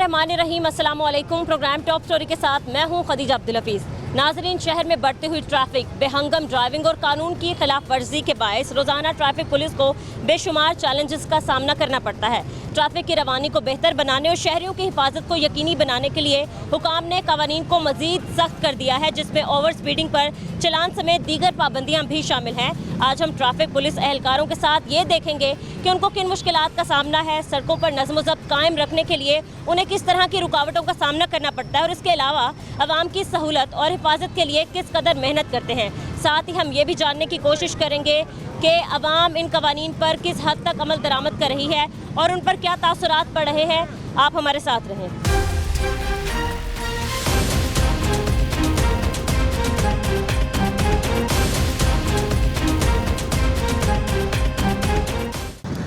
बिस्मिल्लाहिर्रहमानिर्रहीम। अस्सलाम वालेकुम। प्रोग्राम टॉप स्टोरी के साथ मैं हूं खदीजा अब्दुल हफीज़। नाजरीन, शहर में बढ़ती हुई ट्रैफिक, बेहंगम ड्राइविंग और कानून की खिलाफ वर्जी के बायस रोज़ाना ट्रैफिक पुलिस को बेशुमार चैलेंजेस का सामना करना पड़ता है। ट्रैफिक की रवानी को बेहतर बनाने और शहरियों की हिफाजत को यकीनी बनाने के लिए हुकाम ने कवानीन को मज़ीद सख्त कर दिया है, जिसमें ओवर स्पीडिंग पर चलान समेत दीगर पाबंदियाँ भी शामिल हैं। आज हम ट्रैफिक पुलिस एहलकारों के साथ ये देखेंगे कि उनको किन मुश्किलात का सामना है, सड़कों पर नज़्म व ज़ब्त कायम रखने के लिए उन्हें किस तरह की रुकावटों का सामना करना पड़ता है और इसके अलावा आवाम की सहूलत और हिफाजत के लिए किस कदर मेहनत करते हैं। साथ ही हम ये भी जानने की कोशिश करेंगे कि अवाम इन कवानीन पर किस हद तक अमल दरामद कर रही है और उन पर क्या तासुरात पड़ रहे हैं। आप हमारे साथ रहें।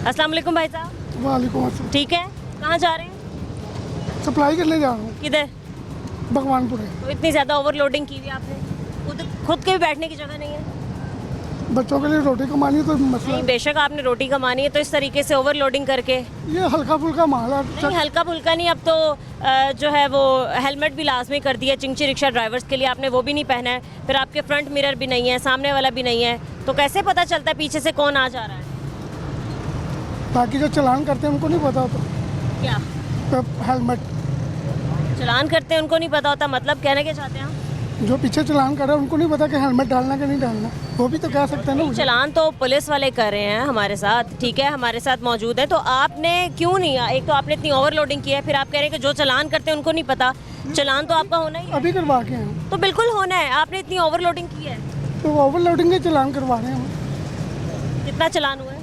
अस्सलाम वालेकुम भाई साहब। वालेकुम अस्सलाम। ठीक है, कहाँ जा रहे हैं? सप्लाई करने जा रहा हूँ, किधर? भगवानपुर है। तो इतनी ज़्यादा ओवरलोडिंग की हुई आपने, खुद के भी बैठने की जगह नहीं है? बच्चों के लिए रोटी कमानी है तो मसला नहीं, बेशक आपने रोटी कमानी है, तो इस तरीके से ओवरलोडिंग करके ये हल्का फुल्का माल है। नहीं, हल्का फुल्का नहीं। अब तो जो है वो हेलमेट भी लाजमी कर दिया चिंची रिक्शा ड्राइवर्स के लिए, आपने वो भी नहीं पहना है। फिर आपके फ्रंट मिरर भी नहीं है, सामने वाला भी नहीं है, तो कैसे पता चलता है पीछे से कौन आ जा रहा है? बाकी जो चलान करते हैं उनको नहीं पता होता। क्या तो हेलमेट चलान करते हैं उनको नहीं पता होता, मतलब कहना क्या चाहते हैं आप? जो पीछे चलान कर रहे हैं उनको नहीं पता कि हेलमेट डालना कि नहीं डालना, वो भी तो कह सकते हैं ना मुझे। चलान तो पुलिस वाले कर रहे हैं हमारे साथ, ठीक है, हमारे साथ मौजूद है, तो आपने क्यों नहीं? एक तो आपने इतनी ओवरलोडिंग की है, फिर आप कह रहे हैं कि जो चलान करते हैं उनको नहीं पता। चलान तो आपका होना ही है। अभी करवा के हैं तो बिल्कुल होना है, आपने इतनी ओवरलोडिंग की है। तो ओवरलोडिंग के चलान करवा रहे हैं हम। कितना चलान हुआ है?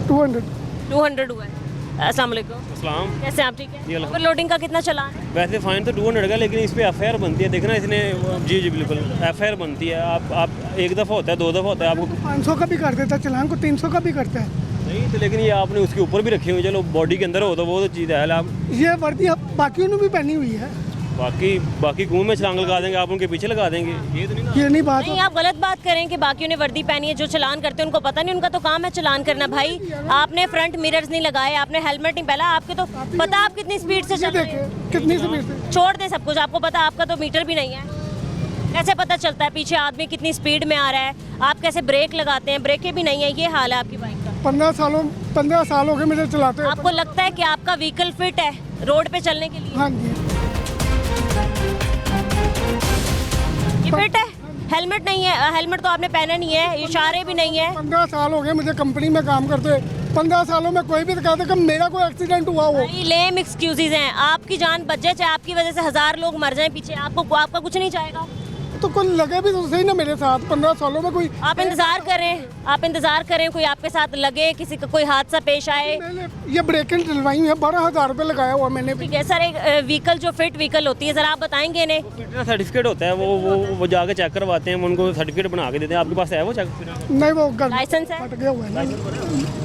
200 हुआ है। अस्सलाम वालेकुम। अस्सलाम। कैसे आप? ठीक जी, है। अल्हम्दुलिल्लाह। ओवरलोडिंग का कितना चलान है? वैसे फ़ाइन तो 200 का, लेकिन इस पर एफ बनती है। देखना इसने, जी जी बिल्कुल एफ बनती है। आप एक दफ़ा होता है, 2 दफ़ा होता है, आपको 500 का भी कर देता है चलान को, 300 का भी करता है। नहीं तो, लेकिन ये आपने उसके ऊपर भी रखे हुए, चलो बॉडी के अंदर हो तो वो तो चीज़ है। आप ये वर्दी अब बाकियों ने भी पहनी हुई है। बाकी कुएं में छलांग लगा देंगे, आप उनके पीछे लगा देंगे, ये तो नहीं ना। ये नहीं बात नहीं, आप गलत बात करें कि बाकियों ने वर्दी पहनी है। जो चलान करते हैं उनको पता नहीं, उनका तो काम है चलान करना। भाई आपने फ्रंट मिरर्स नहीं लगाए, आपने हेलमेट नहीं पहना, आपके तो पता आप कितनी स्पीड से चल रहे देखे हैं। कितनी स्पीड से। छोड़ दे सब कुछ, आपको पता आपका तो मीटर भी नहीं है। कैसे पता चलता है पीछे आदमी कितनी स्पीड में आ रहा है? आप कैसे ब्रेक लगाते हैं? ब्रेकें भी नहीं है। ये हाल है आपकी बाइक का। 15 साल हो गए मुझे चलाते हैं। आपको लगता है कि आपका व्हीकल फिट है रोड पे चलने के लिए? हाँ जी। ये फिट है? हेलमेट नहीं है, हेलमेट तो आपने पहना नहीं है, इशारे भी नहीं है। 15 साल हो गए मुझे कंपनी में काम करते। 15 सालों में कोई भी दिखाते कि मेरा कोई एक्सीडेंट हुआ हो। लेम एक्सक्यूजेज हैं। आपकी जान बच जाए, चाहे आपकी वजह से 1000 लोग मर जाएं पीछे, आपका कुछ नहीं जाएगा। तो कोई लगे भी तो सही ना मेरे साथ। 15 सालों में कोई आप इंतजार करें कोई आपके साथ लगे, किसी का कोई हादसा पेश आए। मैंने ये ब्रेकें डलवाई है, 12,000 रुपये लगाया हुआ मैंने भी। ठीक है सर, एक व्हीकल जो फिट व्हीकल होती है, जरा आप बताएंगे इन्हें। फिटनेस सर्टिफिकेट होता है, वो जाके चेक करवाते हैं, उनको सर्टिफिकेट बना के देते हैं। आपके पास है वो चेक? नहीं, वो लाइसेंस है? फट गया हुआ है।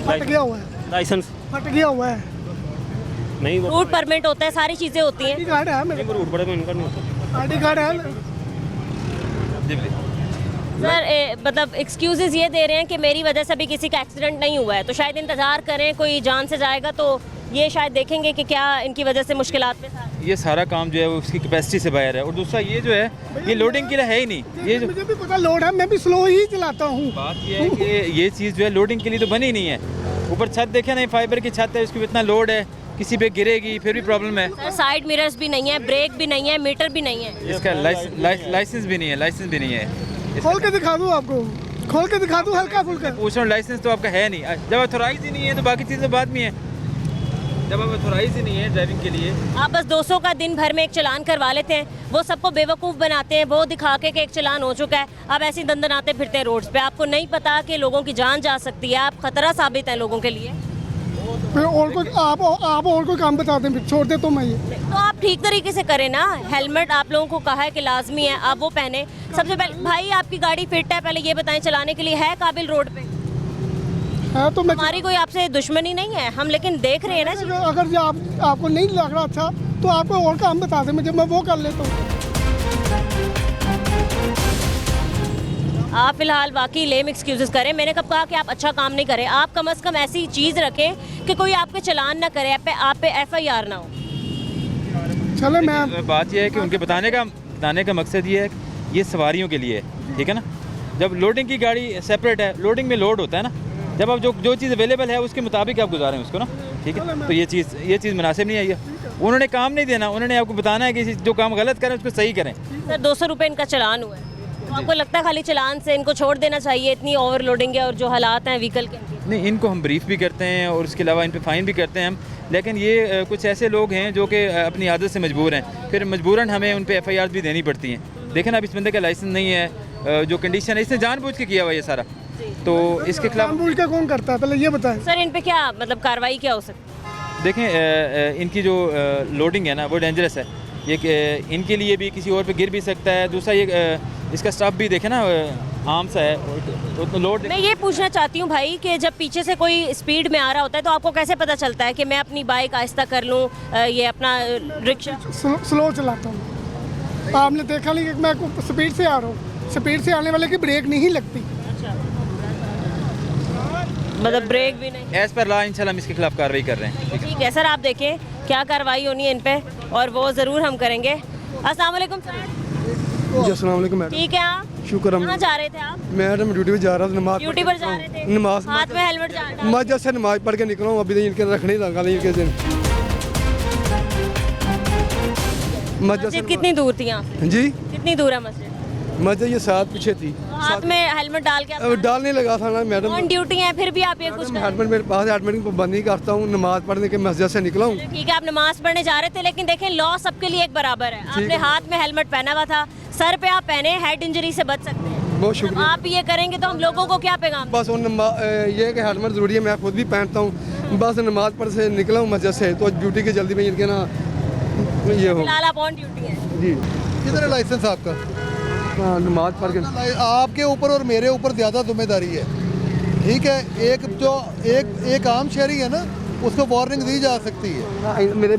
फट गया हुआ है। लाइसेंस फट गया हुआ है। नहीं, वो रूट परमिट होता है, सारी चीजें होती हैं। आईडी कार्ड है मेरे रूट पड़े में इनका नहीं होता। आईडी कार्ड है। सर मतलब एक्सक्यूजेज ये दे रहे हैं कि मेरी वजह से अभी किसी का एक्सीडेंट नहीं हुआ है, तो शायद इंतजार करें, कोई जान से जाएगा तो ये शायद देखेंगे कि क्या इनकी वजह से मुश्किलात में था। ये सारा काम जो है वो उसकी कैपेसिटी से बाहर है। और दूसरा ये जो है ये लोडिंग के लिए है ही नहीं। ये जो मुझे भी पता लोड है, मैं भी स्लो ही चलाता हूँ। बात ये है कि ये चीज़ जो है लोडिंग के लिए तो बनी नहीं है। ऊपर छत देखे ना, फाइबर की छत है, उसके इतना लोड है, किसी पे गिरेगी फिर भी प्रॉब्लम है। सर साइड मिरर्स भी नहीं है, ब्रेक भी नहीं है, मीटर भी नहीं है। इसका लाइसेंस भी नहीं है, लाइसेंस भी नहीं है। खोल के दिखा दूँ आपको, खोल के दिखा दूँ हल्का फुल्का। पूछ रहा हूँ, लाइसेंस तो आपका है नहीं। जब अथोराइज ही नहीं है तो बाकी चीज़ें बाद में है। जब आप अथोराइज ही नहीं है ड्राइविंग के लिए, आप बस 200 का दिन भर में एक चलान करवा लेते हैं, वो सबको बेवकूफ़ बनाते हैं, वो दिखा के कि एक चलान हो चुका है। आप ऐसे ही दंदनाते फिरते हैं रोड्स पे, आपको नहीं पता कि लोगों की जान जा सकती है, आप खतरा साबित है लोगों के लिए। फिर और कोई आप और कोई काम बता दें, फिर छोड़ दे तो मैं ये। तो आप ठीक तरीके से करें ना। हेलमेट आप लोगों को कहा है कि लाजमी है, आप वो पहने। सबसे पहले भाई आपकी गाड़ी फिट है, पहले ये बताएं चलाने के लिए है काबिल रोड पे? है तो मैं हमारी कोई आपसे दुश्मनी नहीं है, हम लेकिन देख रहे हैं ना जी। अगर ये आपको नहीं लग रहा अच्छा तो आप कोई और काम बता दें मुझे, मैं वो कर लेता हूँ। आप फिलहाल बाकी लेम एक्सक्यूजेस करें, मैंने कब कहा कि आप अच्छा काम नहीं करें। आप कम से कम ऐसी चीज़ रखें कि कोई आपके चलान ना करे, आप पे FIR ना हो। चले मैं बात यह है कि उनके बताने का मकसद ये है कि ये सवारियों के लिए है, ठीक है ना। जब लोडिंग की गाड़ी सेपरेट है, लोडिंग में लोड होता है ना, जब आप जो चीज़ अवेलेबल है उसके मुताबिक आप गुजारें उसको ना, ठीक है। तो ये चीज़ मुनासिब नहीं आई है। उन्होंने काम नहीं देना, उन्होंने आपको बताना है कि जो काम गलत करें उसको सही करें। सर 200 रुपये इनका चलान हुआ है, तो आपको लगता है खाली चलान से इनको छोड़ देना चाहिए? इतनी ओवरलोडिंग है और जो हालात हैं व्हीकल के। नहीं, इनको हम ब्रीफ भी करते हैं और उसके अलावा इन पे फ़ाइन भी करते हैं हम, लेकिन ये कुछ ऐसे लोग हैं जो कि अपनी आदत से मजबूर हैं, फिर मजबूरन हमें उन पे FIR भी देनी पड़ती हैं। देखें ना, अब इस बंदे का लाइसेंस नहीं है, जो कंडीशन है इसने जानबूझ के किया हुआ ये सारा, तो इसके खिलाफ जानबूझ के कौन करता है, पहले ये बताएं। सर इन पे क्या मतलब कार्रवाई क्या हो सकती है? देखें इनकी जो लोडिंग है ना वो डेंजरस है। ये इनके लिए भी किसी और पे गिर भी सकता है। दूसरा ये इसका स्टॉप भी देखें ना, आम सा है, तो लोड। मैं ये पूछना चाहती हूँ भाई कि जब पीछे से कोई स्पीड में आ रहा होता है तो आपको कैसे पता चलता है कि मैं अपनी बाइक आहिस्ता कर लूँ, ये अपना रिक्शा? स्लो चलाता हूँ। आपने देखा नहीं कि मैं स्पीड से आ रहा हूँ, स्पीड से आने वाले की ब्रेक नहीं लगती। मतलब ब्रेक भी नहीं? एज़ पर लॉ इंशाल्लाह हम इसके खिलाफ कार्रवाई कर रहे हैं। ठीक है सर, आप देखें क्या कार्रवाई होनी है इन पे और वो ज़रूर हम करेंगे। अस्सलाम वालेकुम सर। जी अस्सलाम वालेकुम मैडम। ठीक है, आप शुक्र कहाँ जा रहे थे? आप मैडम ड्यूटी पे जा रहा था, नमाज ड्यूटी पर जा रहे थे? नमाज हाथ में हेलमेट डाल मस्जिद से नमाज पढ़ के निकला हूँ, अभी तो इनके रखने लगा नहीं इनके दिन। मस्जिद कितनी दूर थी यहाँ से? जी कितनी दूर है मस्जिद? मस्जिद ये साथ पीछे थी, हाथ में हेलमेट डाल के अब डालने लगा था ना मैडम। ऑन ड्यूटी है फिर भी आप ये कुछ कर रहे हेलमेट मेरे पास, हेलमेट की पाबंदी करता हूँ, नमाज पढ़ने के मस्जिद से निकला हूँ। हैं? ठीक है, आप नमाज पढ़ने जा रहे थे, लेकिन देखें लॉ सबके लिए एक बराबर है। आपने हाथ में हेलमेट पहना हुआ था, सर पे आप पहने, हेड इंजरी से बच सकते हैं। बहुत जब शुक्रिया। आप ये करेंगे तो हम लोगों को क्या पैगाम? बस वो ये है कि हेलमेट ज़रूरी है, मैं खुद भी पहनता हूँ। बस नमाज पढ़ से निकला हूँ मस्जिद से, तो ड्यूटी की जल्दी में इनके ना ये हो। फिलहाल आप ऑन ड्यूटी हैं। जी किधर है लाइसेंस आपका? हाँ, नमाज पढ़ के आपके ऊपर और मेरे ऊपर ज़्यादा जिम्मेदारी है, ठीक है। एक आम शहरी है ना, उसको वार्निंग दी जा सकती है। मेरे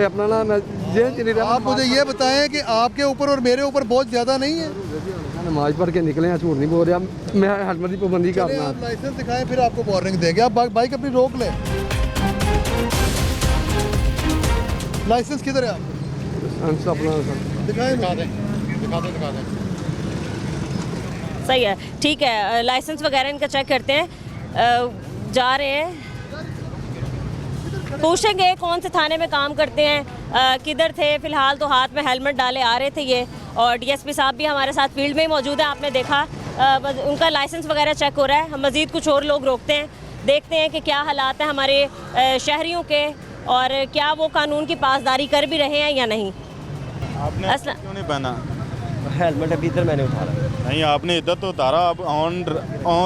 अपना ना मैं जेल चली रहा। आप मुझे ये बताएं कि आपके ऊपर और मेरे ऊपर बहुत ज़्यादा नहीं है? नमाज पढ़ के निकले हैं, झूठ नहीं बोल रहे हम। मैं हेलमेट की पाबंदी चलिए, करना। आप लाइसेंस दिखाएं, फिर आपको वार्निंग देंगे। आप बाइक अपनी रोक लें। लाइसेंस किधर है आपका? अपना दिखाएं, दिखा दें। सही है, ठीक है, लाइसेंस वगैरह इनका चेक करते हैं। जा रहे हैं, पूछेंगे कौन से थाने में काम करते हैं, किधर थे। फिलहाल तो हाथ में हेलमेट डाले आ रहे थे ये, और DSP साहब भी हमारे साथ फील्ड में ही मौजूद है, आपने देखा। उनका लाइसेंस वगैरह चेक हो रहा है। हम मज़ीद कुछ और लोग रोकते हैं, देखते हैं कि क्या हालात हैं हमारे शहरियों के, और क्या वो कानून की पासदारी कर भी रहे हैं या नहीं। आपने क्यों नहीं पहना हेलमेट? अभी इधर मैंने उतारा नहीं, आपने इधर तो उतारा, आप ऑन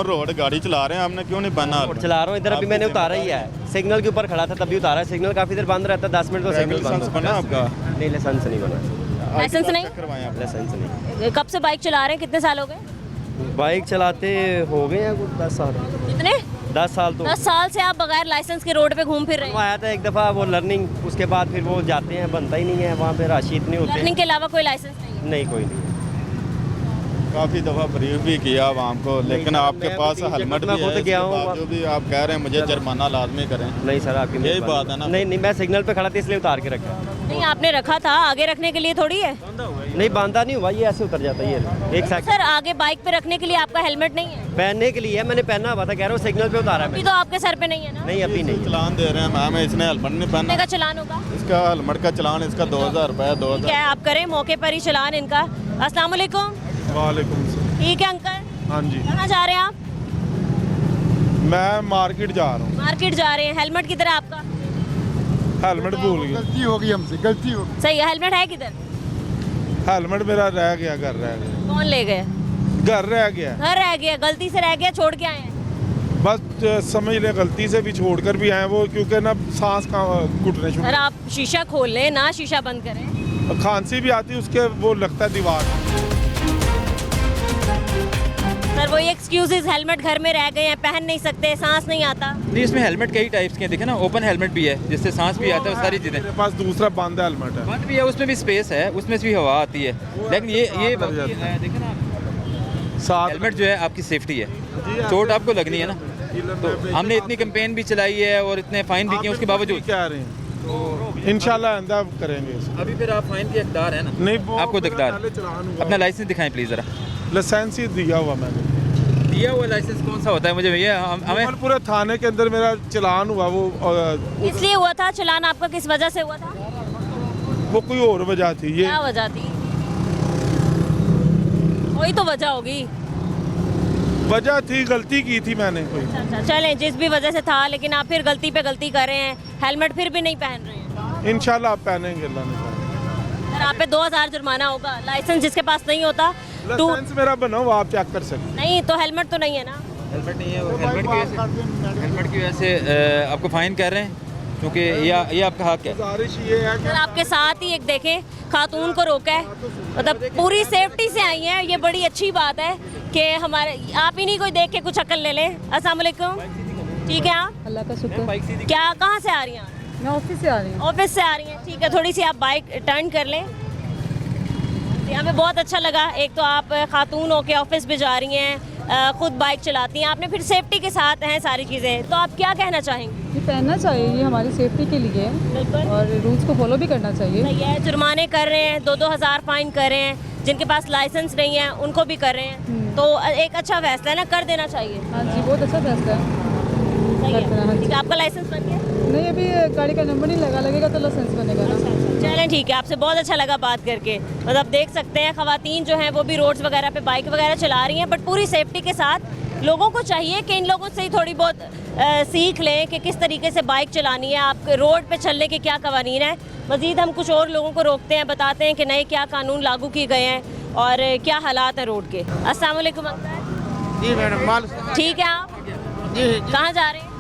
रोड गाड़ी चला रहे हैं, आपने क्यों नहीं पहना? चला रहा हूँ इधर, अभी मैंने उतारा ही है। सिग्नल के ऊपर खड़ा था तभी उतारा। सिग्नल काफ़ी देर बंद रहता है, 10 मिनट तो सिग्नल बंद लाइसेंस बना आपका? नहीं, लाइसेंस नहीं बना। लाइसेंस नहीं? करवाएं आप। लाइसेंस नहीं। कब से बाइक चला रहे हैं, कितने साल हो गए? बाइक चलाते हो गए हैं कुछ 10 साल। कितने? 10 साल तो 10 साल से आप बगैर लाइसेंस के रोड पे घूम फिर रहे वो हैं। आया था एक दफ़ा वो लर्निंग, उसके बाद फिर वो जाते हैं, बनता ही नहीं है वहाँ पे, राशि इतनी होती लर्निंग के अलावा कोई लाइसेंस नहीं है? नहीं, कोई नहीं। काफ़ी दफ़ा ब्रीफ भी किया वहाँ को, लेकिन सर, आपके मैं पास खुद हेलमेट मैं भी खुद है, गया इसके हूँ। बावजूद भी आप कह रहे हैं मुझे जुर्माना लाजमी करें। नहीं सर, आपकी यही बात है ना? नहीं, मैं सिग्नल पे खड़ा था इसलिए उतार के रखा। नहीं, आपने रखा था, आगे रखने के लिए थोड़ी है। नहीं, बांधा नहीं हुआ, ये ऐसे उतर जाता है। ये एक सेकंड सर आगे बाइक पे रखने के लिए आपका हेलमेट नहीं है? पहनने के लिए मैंने पहना हुआ था, कह रहा हूँ सिग्नल पे उतारा अभी मैं। तो आपके सर पे नहीं है ना? नहीं, अभी नहीं। चलान दे रहे हैं मैम, इसने हेलमेट नहीं कितने पहना। का चलान होगा? इसका हेलमेट का चलान इसका 2000 रुपये। ठीक 2000। है, आप करें मौके पर ही चलान इनका। अस्सलाम वालेकुम। वालेकुम सलाम। ठीक है अंकल, हाँ जी, कहाँ जा रहे हैं आप? मैं मार्केट जा रहा हूँ। मार्केट जा रहे हैं। हेलमेट किधर है आपका? हेलमेट भूल गया। गलती हो गई हमसे, गलती हो गई। सही है, हेलमेट है किधर? हेलमेट मेरा रह गया, घर रह गया। कौन ले गए? घर रह गया, घर रह गया, गलती से रह गया, छोड़ के आए हैं? बस समझ ले, गलती से भी छोड़कर भी आए वो, क्योंकि ना सांस का घुटने सर शुरू, आप शीशा खोल लें ना, शीशा बंद करें। खांसी भी आती है उसके, वो लगता है दीवार। सर वही एक्सक्यूजेज, हेलमेट घर में रह गए हैं, पहन नहीं सकते, सांस नहीं आता। नहीं, इसमें हेलमेट कई टाइप्स के हैं, देखे ना, ओपन हेलमेट भी है जिससे सांस भी आता है, सारी चीज़ें। मेरे पास दूसरा बंद हेलमेट है। बंद भी है, उसमें भी स्पेस है, उसमें से भी हवा आती है, लेकिन ये देखे ना, साथ हेलमेट जो है आपकी सेफ्टी है, चोट आपको लगनी है ना। तो हमने इतनी कैंपेन भी चलाई है और इतने फाइन भी किए, उसके बावजूद क्या रहे हैं तो इंशाल्लाह आइंदा करेंगे इसको। अभी फिर आप फाइन के हकदार हैं ना? नहीं, वो आपको हकदार। पहले चलान हुआ। अपना लाइसेंस दिखाएं प्लीज़ ज़रा। लाइसेंस ही दिया हुआ मैंने। दिया हुआ लाइसेंस कौन सा होता है मुझे भैया? हमें पूरे थाने के अंदर मेरा चलान हुआ, इसलिए हुआ था चलान आपका, किस वजह से हुआ था? वो कोई और वजह थी। ये क्या वजह थी? कोई तो वजह होगी। वजह थी, गलती की थी मैंने कोई। अच्छा, चलें, जिस भी वजह से था, लेकिन आप फिर गलती पे गलती कर रहे हैं, हेलमेट फिर भी नहीं पहन रहे हैं। इंशाल्लाह आप पहनेंगे, अल्लाह ने कहा। सर, आप पे 2000 जुर्माना होगा। लाइसेंस जिसके पास नहीं होता लाइसेंस मेरा बना हुआ, आप चेक कर सकते नहीं, तो हेलमेट तो नहीं है ना। हेलमेट नहीं है, हेलमेट की वजह से आपको फाइन कर रहे हैं, क्योंकि ये आपका हक है। गुजारिश ये है सर, आपके साथ ही एक देखें खातून को रोका है, मतलब पूरी सेफ्टी से आई हैं। ये बड़ी अच्छी बात है कि हमारे, आप ही नहीं कोई देख के कुछ अकल ले लें। अस्सलाम वालेकुम, ठीक है आप? अल्लाह का शुक्र। क्या, कहाँ से आ रही हैं? मैं ऑफिस से आ रही हूँ। ऑफिस से आ रही हैं, ठीक है। थोड़ी सी आप बाइक टर्न कर लें। यहाँ पे बहुत अच्छा लगा, एक तो आप खातून होके ऑफिस भी जा रही हैं, खुद बाइक चलाती हैं, आपने फिर सेफ्टी के साथ हैं सारी चीज़ें, तो आप क्या कहना चाहेंगे? ये पहनना चाहिए, ये हमारी सेफ्टी के लिए है बिल्कुल और रूल्स को फॉलो भी करना चाहिए। सही है। जुर्माने कर रहे हैं, 2-2 हज़ार फाइन कर रहे हैं, जिनके पास लाइसेंस नहीं है उनको भी कर रहे हैं, तो एक अच्छा फैसला है ना, कर देना चाहिए। हाँ जी, बहुत अच्छा फैसला है। सही कर देना, हाँ है। जी। ठीक है, आपका लाइसेंस बन गया? नहीं, अभी गाड़ी का नंबर नहीं लगेगा तो लाइसेंस बनेगा ना। चलें, ठीक है, आपसे बहुत अच्छा लगा बात करके। मतलब देख सकते हैं ख़वातीन जो हैं वो भी रोड्स वगैरह पे बाइक वगैरह चला रही हैं, बट पूरी सेफ्टी के साथ। लोगों को चाहिए कि इन लोगों से ही थोड़ी बहुत सीख लें कि किस तरीके से बाइक चलानी है, आप रोड पे चलने के क्या कवानीन है। मज़ीद हम कुछ और लोगों को रोकते हैं, बताते हैं कि नए क्या कानून लागू किए गए हैं और क्या हालात हैं रोड के। अस्सलाम वालेकुम अंकल। जी मैडम, माल ठीक है, आप जी कहाँ जा रहे हैं?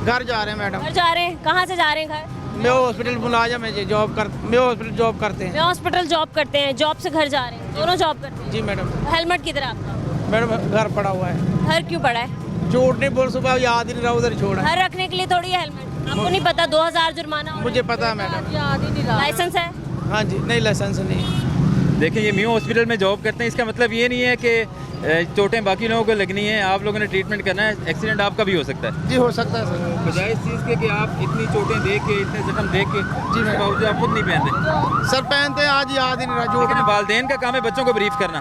घर जा रहे हैं मैडम। घर जा रहे हैं? कहाँ से जा रहे हैं घर? मैं हॉस्पिटल मुलाजम है जी, मैं हॉस्पिटल जॉब करते हैं। मैं हॉस्पिटल जॉब करते हैं, जॉब से घर जा रहे हैं, दोनों जॉब करते हैं। जी मैडम। हेलमेट किधर है आपका? मैडम घर पड़ा हुआ है। घर क्यों पड़ा है? चोट नहीं, बोल सुबह याद ही नहीं रहा, उधर छोड़ा। घर रखने के लिए थोड़ी है हेलमेट, आपको नहीं पता 2000 जुर्माना हो रहा मुझे पता है मैडम। है। लाइसेंस है? हाँ जी, नहीं लाइसेंस नहीं। देखिए, ये म्यू हॉस्पिटल में जॉब करते हैं, इसका मतलब ये नहीं है कि चोटें बाकी लोगों को लगनी है, आप लोगों ने ट्रीटमेंट करना है, एक्सीडेंट आपका भी हो सकता है। जी हो सकता है सर। बजाय इस चीज़ के कि आप इतनी चोटें देख के, इतने जख्म देख के, उसके बावजूद आप खुद नहीं पहन रहे। सर पहनते हैं, आज याद ही नहीं रहा। लेकिन वालदेन का काम है बच्चों को ब्रीफ करना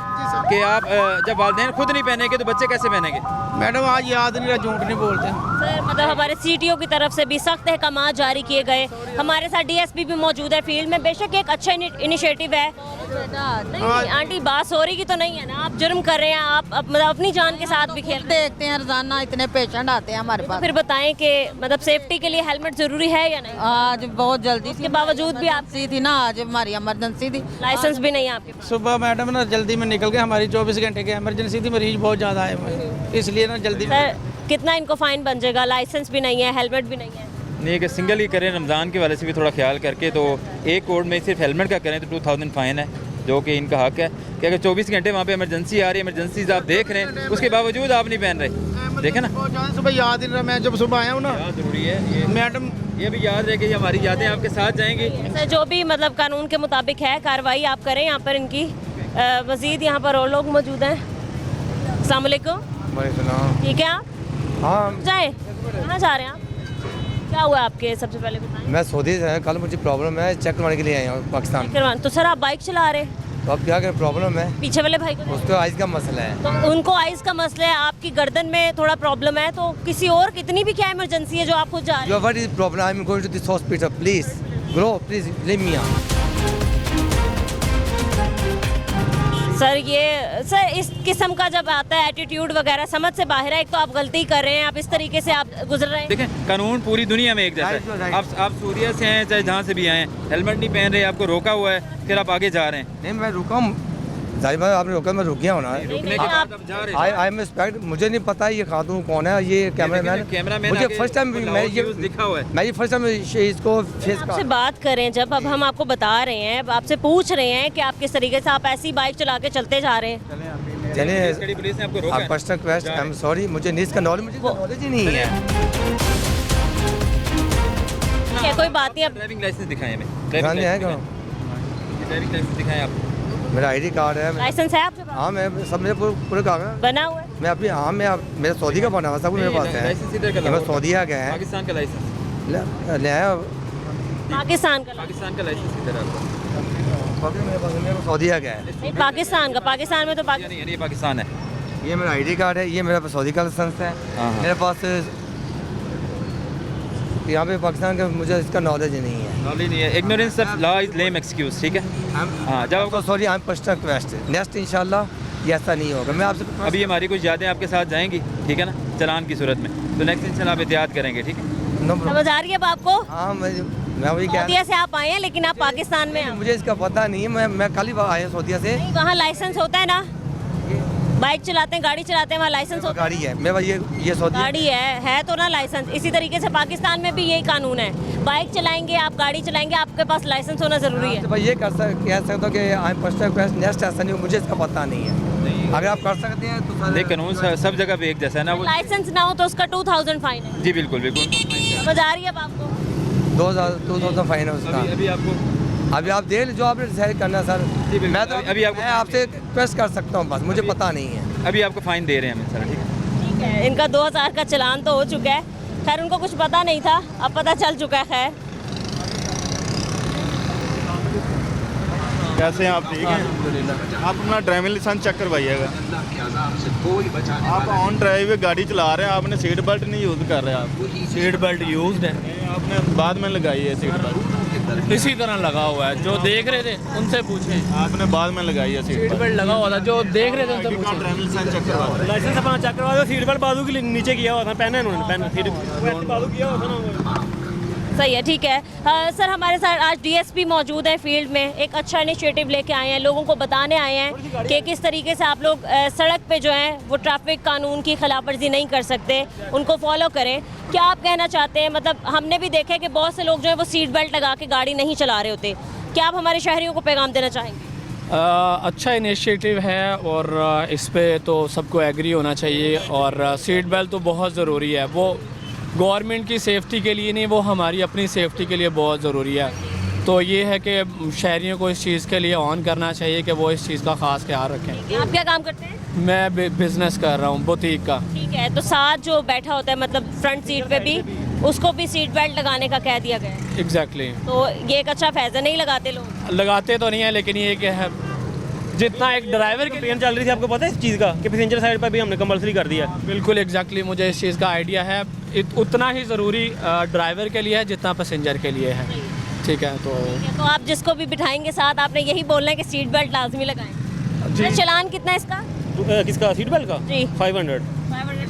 कि आप जब वालदेन खुद नहीं पहनेंगे तो बच्चे कैसे पहनेंगे। मैडम आज याद नहीं रहा, झूठ नहीं बोलते। सर, मतलब हमारे सीटीओ की तरफ से भी सख्त अहकामात जारी किए गए। हमारे साथ डीएसपी भी मौजूद है फील्ड में। बेशक एक अच्छा इनिशिएटिव है। नहीं आंटी, बात सॉरी की तो नहीं है ना, आप जुर्म कर रहे हैं, आप मतलब अपनी जान के साथ भी खेल देखते हैं रोजाना, इतने पेशेंट आते हैं हमारे पास। फिर बताएं कि मतलब सेफ्टी के लिए हेलमेट जरूरी है या नहीं? आज बहुत जल्दी, उसके बावजूद भी आप थी ना, आज हमारी इमरजेंसी थी। लाइसेंस भी नहीं है आपके पास? सुबह मैडम ना जल्दी में निकल गए, हमारी 24 घंटे की इमरजेंसी थी, मरीज बहुत ज़्यादा आए हुए हैं, इसलिए ना जल्दी। सर, कितना इनको फाइन बन जाएगा? लाइसेंस भी नहीं है, हेलमेट भी नहीं है। नहीं, अगर सिंगल ही करें रमज़ान के वाले से भी थोड़ा ख्याल करके, तो एक कोड में सिर्फ हेलमेट का करें तो 2000 फाइन है, जो कि इनका हक है कि अगर 24 घंटे वहाँ पे इमरजेंसी आ रही है, इमरजेंसीज आप देख रहे हैं, उसके बावजूद आप नहीं पहन रहे, देखें ना। सुबह याद ही नहीं रहा, मैं जब सुबह आया हूँ ना। याद ज़रूरी है ये मैडम, ये भी याद रहे कि ये हमारी यादें आपके साथ जाएंगी। सर, जो भी मतलब कानून के मुताबिक है कार्रवाई आप करें। यहाँ पर इनकी मज़ीद यहाँ पर और लोग मौजूद हैं। अस्सलाम वालेकुम, ठीक है आप? हाँ, जाएँ, कहाँ जा रहे हैं आप? क्या हुआ आपके, सबसे पहले बताएं। मैं सऊदी से, कल मुझे प्रॉब्लम है, चेक करवाने के लिए आया हूँ पाकिस्तान। करवान तो सर, आप बाइक चला रहे हैं, तो अब क्या करें, प्रॉब्लम है, पीछे वाले भाई को उसको आइज का मसला है। तो उनको आइज का मसला है, आपकी गर्दन में थोड़ा प्रॉब्लम है, तो किसी और कितनी भी क्या इमरजेंसी है जो आप खुद जा रहे हैं? What is problem? I'm going to this hospital. Please, bro, please leave me out. Sir, ये सर इस किस्म का जब आता है एटीट्यूड वगैरह, समझ से बाहर है। एक तो आप गलती कर रहे हैं, आप इस तरीके से आप गुजर रहे हैं। देखें, कानून पूरी दुनिया में एक जैसा है। आप सूर्या से हैं, चाहे जहाँ से भी आए हैं, हेलमेट नहीं पहन रहे, आपको रोका हुआ है, फिर आप आगे जा रहे हैं। नहीं, मैं रुका हूँ, जाहिर बात है, आपने रोका, मैं रुक गया हूँ ना। रुकने के आप- बाद आप जा रहे हैं। आई एम रिस्पेक्ट, मुझे नहीं पता ये खातून कौन है, ये कैमरामैन। मुझे फर्स्ट टाइम मैं ये लिखा हुआ है। मैं ये फर्स्ट टाइम इसको फेस आपसे बात करें जब, अब हम आपको बता रहे हैं, अब आपसे पूछ रहे हैं कि आप किस तरीके से आप ऐसी बाइक चला के चलते जा रहे हैं। चलिए, पुलिस ने आपको रोका है। Personal quest, I am sorry, मुझे नहीं इसका नॉलेज, मुझे नॉलेज ही नहीं है। ठीक है, कोई बात नहीं। अब ड्राइविंग लाइसेंस दिखाएं हमें। ध्यान दिया है क्या? ड्राइविंग लाइसेंस दिखाएं आप। मेरा आईडी कार्ड है लाइसेंस है आपके पास? हाँ मैं सब मेरे पूरे कागज बना हुआ है? मैं अपनी हाँ मैं मेरा सऊदी का बना हुआ सब कुछ मेरे पास है। लाइसेंस इधर का मैं लगाओ। सऊदी आ गया है पाकिस्तान का लाइसेंस, नया पाकिस्तान का पाकिस्तान का लाइसेंस इधर है आपका। सऊदी आ गया है। नहीं, पाकिस्तान का, पाकिस्तान में तो नहीं, ये पाकिस्तान है। ये मेरा आईडी कार्ड है, ये मेरा सऊदी का लाइसेंस है। हाँ। मेरे पास यहाँ पे पाकिस्तान का मुझे इसका नॉलेज नहीं है। नॉलेज नहीं है, ignorance of law is lame excuse, ठीक है। हाँ, जब आपको sorry I am personal request next इंशाल्लाह ये ऐसा नहीं होगा। मैं आपसे अभी हमारी कुछ यादें आपके साथ जाएंगी, ठीक है ना, चलान की सूरत में, तो नेक्स्ट इंशाल्लाह आप एहतियात करेंगे, ठीक है। नो समझ आ रही है अब आपको? हाँ मैं वही कह सऊदीया से आप आए हैं लेकिन आप पाकिस्तान में हैं। मुझे इसका पता नहीं है। मैं कल ही आया सऊदीया से। नहीं, वहाँ लाइसेंस होता है ना, बाइक चलाते हैं, गाड़ी चलाते हैं, वहाँ लाइसेंस होता गाड़ी है। मैं ये सऊदी है। गाड़ी है तो ना लाइसेंस। इसी तरीके से पाकिस्तान में भी यही कानून है, बाइक चलाएंगे आप, गाड़ी चलाएंगे, आपके पास लाइसेंस होना जरूरी है। तो भाई ये कह सकते हो कि I am personal request next ऐसा नहीं हो, मुझे इसका पता नहीं है। अगर आप कर सकते हैं तो नहीं, कानून सब जगह पे एक जैसा है ना वो। लाइसेंस ना हो तो उसका 2000 फाइन है। जी बिल्कुल बिल्कुल। समझ आ रही है अब आपको? 2000 फाइन है उसका। अभी आपको अभी आप देख जो आपने डिसाइड करना है सर। मैं तो अभी आपको मैं आपसे रिक्वेस्ट कर सकता हूँ, बस मुझे पता नहीं है। अभी आपको फाइन दे रहे हैं हम सर, ठीक है। ठीक है, इनका 2000 का चालान तो हो चुका है। खैर उनको कुछ पता नहीं था, अब पता चल चुका है। खैर कैसे हैं आप? ठीक हैं। आप अपना ड्राइविंग लाइसेंस चेक करवाइएगा। आप ऑन ड्राइव गाड़ी चला रहे हैं, आपने सीट बेल्ट नहीं यूज़ कर रहे। आप सीट बेल्ट यूज है, आपने बाद में लगाई है सीट बेल्ट। इसी तरह लगा हुआ है, जो देख रहे थे उनसे पूछें। आपने बाद में लगाई है सीट बेल्ट लगा हुआ था, जो देख रहे थे उनसे पूछें। ड्राइविंग लाइसेंस चेक करवा दें। लाइसेंस अपना चेक करवा दो, सीट बेल्ट बाजू के नीचे किया हुआ था, पहने उन्होंने, पहने सीट बाजू किया हुआ था ना। सही है, ठीक है। सर हमारे साथ आज डीएसपी मौजूद है फील्ड में, एक अच्छा इनिशिएटिव लेके आए हैं, लोगों को बताने आए हैं कि किस तरीके से आप लोग सड़क पे जो है वो ट्रैफिक कानून की खिलाफ वर्जी नहीं कर सकते, उनको फॉलो करें। क्या आप कहना चाहते हैं? मतलब हमने भी देखा है कि बहुत से लोग जो है वो सीट बेल्ट लगा के गाड़ी नहीं चला रहे होते। क्या आप हमारे शहरियों को पैगाम देना चाहेंगे? अच्छा इनिशिएटिव है और इस पे तो सबको एग्री होना चाहिए। और सीट बेल्ट तो बहुत ज़रूरी है, वो गवर्नमेंट की सेफ्टी के लिए नहीं, वो हमारी अपनी सेफ्टी के लिए बहुत ज़रूरी है। तो ये है कि शहरियों को इस चीज़ के लिए ऑन करना चाहिए कि वो इस चीज़ का ख़ास ख्याल रखें। आप क्या काम करते हैं? मैं बिज़नेस कर रहा हूँ बुटीक का। ठीक है, तो साथ जो बैठा होता है मतलब फ्रंट सीट पे भी, उसको भी सीट बेल्ट लगाने का कह दिया गया है। एग्जैक्टली। तो ये एक अच्छा फैसला, नहीं लगाते लोग? लगाते तो नहीं है, लेकिन ये कि है जितना एक ड्राइवर की ट्रेन चल रही थी, आपको पता है इस चीज़ का कि पैसेंजर साइड पर भी हमने कंपलसरी कर दिया है। बिल्कुल एग्जैक्टली, मुझे इस चीज़ का आइडिया है। उतना ही ज़रूरी ड्राइवर के लिए है जितना पैसेंजर के लिए है, ठीक है। तो आप जिसको भी बिठाएंगे साथ, आपने यही बोलना है कि सीट बेल्ट लाजमी लगाएं। जी। चलान कितना है इसका? किसका? सीट बेल्ट का? जी 500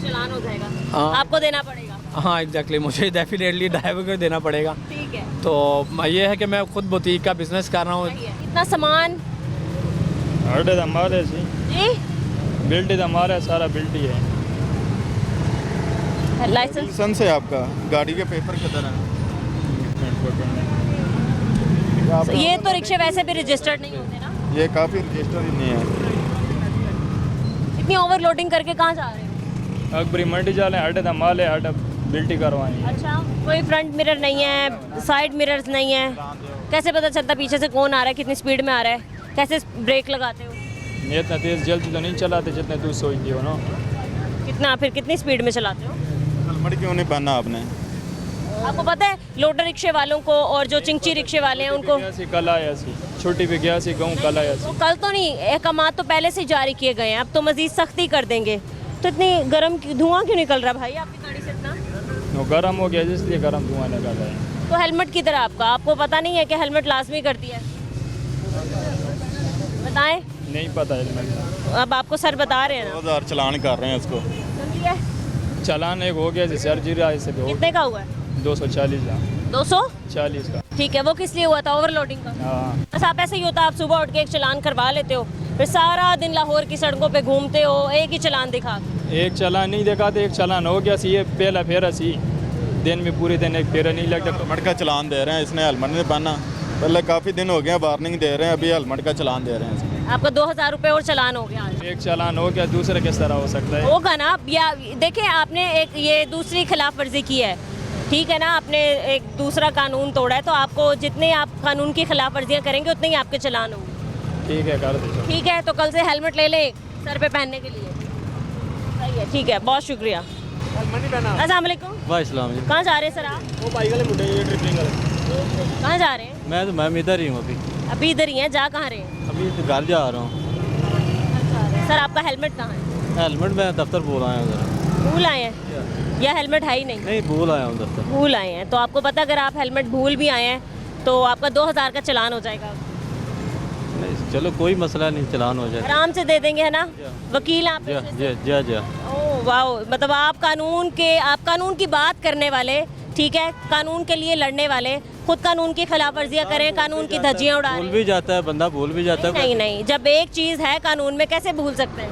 चलान हो जाएगा, हाँ। आपको देना पड़ेगा। हाँ एग्जैक्टली, मुझे डेफिनेटली ड्राइवर को देना पड़ेगा। ठीक है, तो ये है कि मैं खुद बुटीक का बिज़नेस कर रहा हूँ। इतना सामान हमारे जी बिल्ड हमारा सारा बिल्ड ही है। लाइसेंस लाइसेंस है आपका? गाड़ी के पेपर किधर हैं? ये तो रिक्शे वैसे भी रजिस्टर्ड नहीं होते ना। ये काफ़ी रजिस्टर ही नहीं है। इतनी ओवरलोडिंग करके कहाँ जा रहे हो? अकबरी मंडी जा रहे हैं, हटे माल है, हटे बिल्टी करवाएं। अच्छा, कोई फ्रंट मिरर नहीं है, साइड मिरर्स नहीं है, कैसे पता चलता पीछे से कौन आ रहा है, कितनी स्पीड में आ रहा है, कैसे ब्रेक लगाते हो? इतना तेज़ जल्दी तो नहीं चलाते जितने तू सोचती हो ना। कितना, फिर कितनी स्पीड में चलाते हो? हेलमेट क्यों नहीं पहना आपने? आपको पता है लोडर रिक्शे वालों को और जो चिंची रिक्शे वाले हैं उनको कल आया सी, छोटी भी गया सी, कहूँ कल आया सी। तो कल तो नहीं, अहकामात तो पहले से जारी किए गए हैं, अब तो मजीद सख्ती कर देंगे। तो इतनी गर्म धुआं क्यों निकल रहा है भाई आपकी गाड़ी से इतना? वो गर्म हो गया इसलिए गर्म धुआं निकल रहा है। तो हेलमेट किधर है आपका? आपको पता नहीं है कि हेलमेट लाजमी करती है? बताएं। नहीं पता हेलमेट। अब आपको सर बता रहे हैं ना। 2000 चलान कर रहे हैं उसको। जल्दी है, चालान एक हो गया जी, सर्जरी से भी हो कितने का हुआ है? 240 का। 240 का। ठीक है, वो किस लिए हुआ था? ओवरलोडिंग का? हाँ। बस आप ऐसे ही होता, आप सुबह उठ के एक चालान करवा लेते हो, फिर सारा दिन लाहौर की सड़कों पे घूमते हो एक ही चालान दिखा के। एक चालान नहीं दिखाते, एक चालान हो गया सी, ये पहला फेरा सी, दिन में पूरे दिन एक फेरा नहीं लगता। हेलमेट का चलान दे रहे हैं, इसने हेलमेट नहीं पहना। पहले काफ़ी दिन हो गया वार्निंग दे रहे हैं, अभी हेलमेट का चलान दे रहे हैं। आपका 2000 रुपये और चालान हो गया आज। एक चालान हो गया, दूसरा किस तरह हो सकता है? होगा ना, या देखें आपने एक ये दूसरी खिलाफ वर्जी की है, ठीक है ना, आपने एक दूसरा कानून तोड़ा है, तो आपको जितने आप कानून की खिलाफ वर्जियाँ करेंगे उतने ही आपके चालान होंगे। ठीक है कर दो। ठीक है, तो कल से हेलमेट ले ले सर पे पहनने के लिए। सही है, ठीक है, बहुत शुक्रिया। अस्सलाम वालेकुम। वालेकुम। कहाँ जा रहे हैं सर आप? वो बाइक वाले मुंडे ये ट्रिपिंग वाले। कहाँ जा रहे हैं? मैं इधर ही हूँ अभी अभी इधर ही हैं, जा कहाँ रहे हैं? अभी घर जा रहा हूँ। सर आपका हेलमेट कहाँ है? हेलमेट मैं दफ्तर भूल आया हूँ ज़रा। भूल आए हैं या हेलमेट है ही नहीं? नहीं भूल आया हूँ दफ्तर। भूल आए हैं, तो आपको पता अगर आप हेलमेट भूल भी आए हैं तो आपका 2000 का चालान हो जाएगा। नहीं चलो कोई मसला नहीं, चलान हो जाए। आराम से दे देंगे, है ना? वकील आप? जा ओह वाह, मतलब आप कानून की बात करने वाले, ठीक है, कानून के लिए लड़ने वाले, खुद कानून की खिलाफ वर्जियाँ करें, कानून की धज्जियाँ उड़ा भूल रहे भी जाता है बंदा, भूल भी जाता हैं। है। नहीं नहीं, जब एक चीज़ है कानून में कैसे भूल सकते हैं?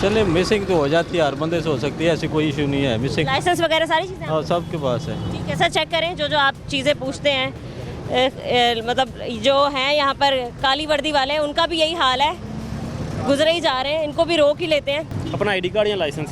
चले मिसिंग तो हो जाती है, हर बंदे से हो सकती है, ऐसी कोई इशू नहीं है। मिसिंग लाइसेंस वगैरह सारी चीज़ें? हाँ सबके पास है। ठीक है सर, चेक करें जो जो आप चीज़ें पूछते हैं। मतलब जो हैं यहाँ पर काली वर्दी वाले, उनका भी यही हाल है, गुजरे ही जा रहे हैं, इनको भी रोक ही लेते हैं। अपना आईडी कार्ड या लाइसेंस।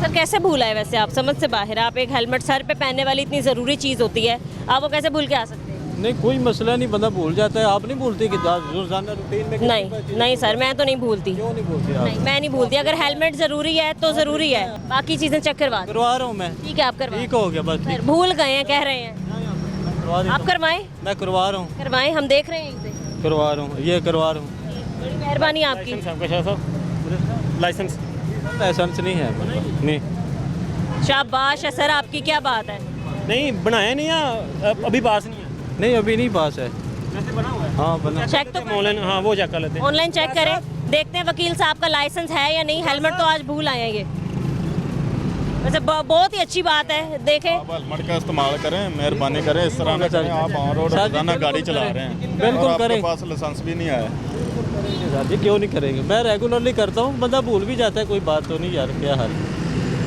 सर कैसे भूला है वैसे? आप समझ से बाहर है। आप एक हेलमेट सर पे पहनने वाली इतनी ज़रूरी चीज़ होती है, आप वो कैसे भूल के आ सकते हैं? नहीं कोई मसला नहीं, बंदा भूल जाता है। आप नहीं भूलते कि रोजाना रूटीन में? नहीं सर, मैं तो नहीं भूलती। क्यों नहीं भूलते आप? नहीं, मैं नहीं भूलती। अगर हेलमेट ज़रूरी है तो ज़रूरी है, बाकी चीज़ें चेक करवा रहा हूँ मैं। ठीक है, आप करवा। ठीक हो गया बस। सर भूल गए हैं कह रहे हैं, आप करवाएं। मैं करवा रहा हूँ। करवाएं, हम देख रहे हैं यहीं से। करवा रहा हूँ, ये करवा रहा हूँ। बड़ी मेहरबानी आपकी। लाइसेंस आपका शाह साहब? लाइसेंस लाइसेंस नहीं है नहीं। शाबाश है सर, आपकी क्या बात है? नहीं बनाया नहीं या अभी पास नहीं है? नहीं अभी नहीं पास है। वैसे बना हुआ है। हाँ बना। चेक तो ऑनलाइन, हाँ वो चेक कर लेते हैं। ऑनलाइन चेक करें, देखते हैं वकील साहब का लाइसेंस है या नहीं। हेलमेट तो आज भूल आए हैं ये, वैसे बहुत ही अच्छी बात है। देखें, आप हेलमेट का इस्तेमाल करें, मेहरबानी करें, इस तरह ना करें। आप ऑन रोड रोजाना गाड़ी चला रहे हैं, बिल्कुल और करें। आपके पास लाइसेंस भी नहीं आया। जी क्यों नहीं करेंगे, मैं रेगुलरली करता हूँ, बंदा भूल भी जाता है, कोई बात तो नहीं यार, क्या हाल।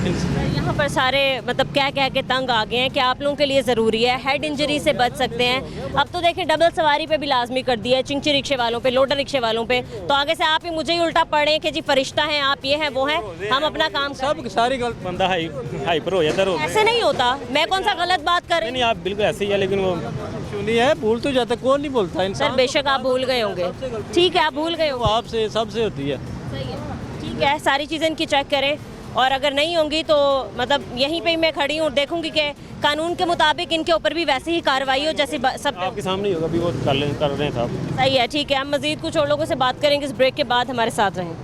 यहाँ पर सारे मतलब क्या कह के तंग आ गए हैं कि आप लोगों के लिए ज़रूरी है, हेड इंजरी से बच सकते हैं। अब तो देखें डबल सवारी पे भी लाजमी कर दिया है, चिंची रिक्शे वालों पे, लोडर रिक्शे वालों पे। तो आगे से आप ही मुझे ही उल्टा पड़े कि जी फरिश्ता हैं आप, ये हैं वो हैं, हम अपना काम सब सारी गलत। बंदा हाइपर हो जाता है। ऐसे नहीं होता। मैं कौन सा गलत बात कर रही नहीं आप बिल्कुल ऐसे ही है, लेकिन वो इशू नहीं है, भूल तो जाता है, कौन नहीं बोलता हूँ? सर बेशक आप भूल गए होंगे, ठीक है, आप भूल गए होंगे, आपसे सबसे होती है। सही है, ठीक है, सारी चीज़ें इनकी चेक करें, और अगर नहीं होंगी तो मतलब यहीं पे ही मैं खड़ी हूँ, देखूंगी कि कानून के मुताबिक इनके ऊपर भी वैसे ही कार्रवाई हो जैसे सब। आपके सामने ही होगा, अभी वो कर रहे हैं साहब। सही है, ठीक है, हम मजीद कुछ और लोगों से बात करेंगे इस ब्रेक के बाद। हमारे साथ रहें।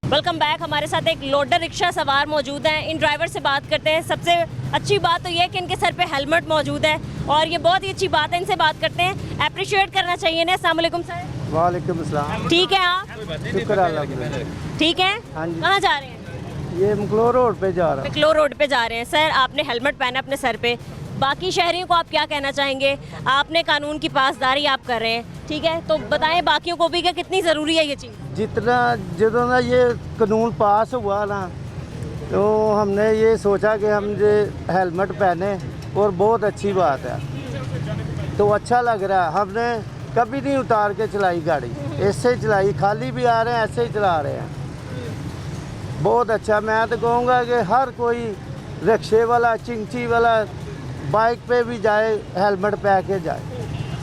Welcome back. हमारे साथ एक लोडर रिक्शा सवार मौजूद हैं, इन ड्राइवर से बात करते हैं। सबसे अच्छी बात तो ये है कि इनके सर पे हेलमेट मौजूद है, और ये बहुत ही अच्छी बात है। इनसे बात करते हैं, अप्रिशिएट करना चाहिए ना। अस्सलाम वालेकुम सर। वालेकुम अस्सलाम। ठीक है, आप शुक्र अल्लाह। ठीक है? हाँ जी। कहाँ जा रहे हैं? ये मकलो रोड पे जा रहा पिकलो रोड पे जा रहे हैं। सर आपने हेलमेट पहना अपने सर पे, बाकी शहरियों को आप क्या कहना चाहेंगे? आपने कानून की पासदारी आप कर रहे हैं, ठीक है, तो बताएं बाकियों को भी कि कितनी ज़रूरी है ये चीज़। जितना जो ना ये कानून पास हुआ ना, तो हमने ये सोचा कि हम ये हेलमेट पहने, और बहुत अच्छी बात है, तो अच्छा लग रहा है। हमने कभी नहीं उतार के चलाई गाड़ी, ऐसे ही चलाई, खाली भी आ रहे हैं, ऐसे ही चला रहे हैं। बहुत अच्छा। मैं तो कहूँगा कि हर कोई रिक्शे वाला, चिंची वाला, बाइक पे भी जाए, हेलमेट पहन के जाए।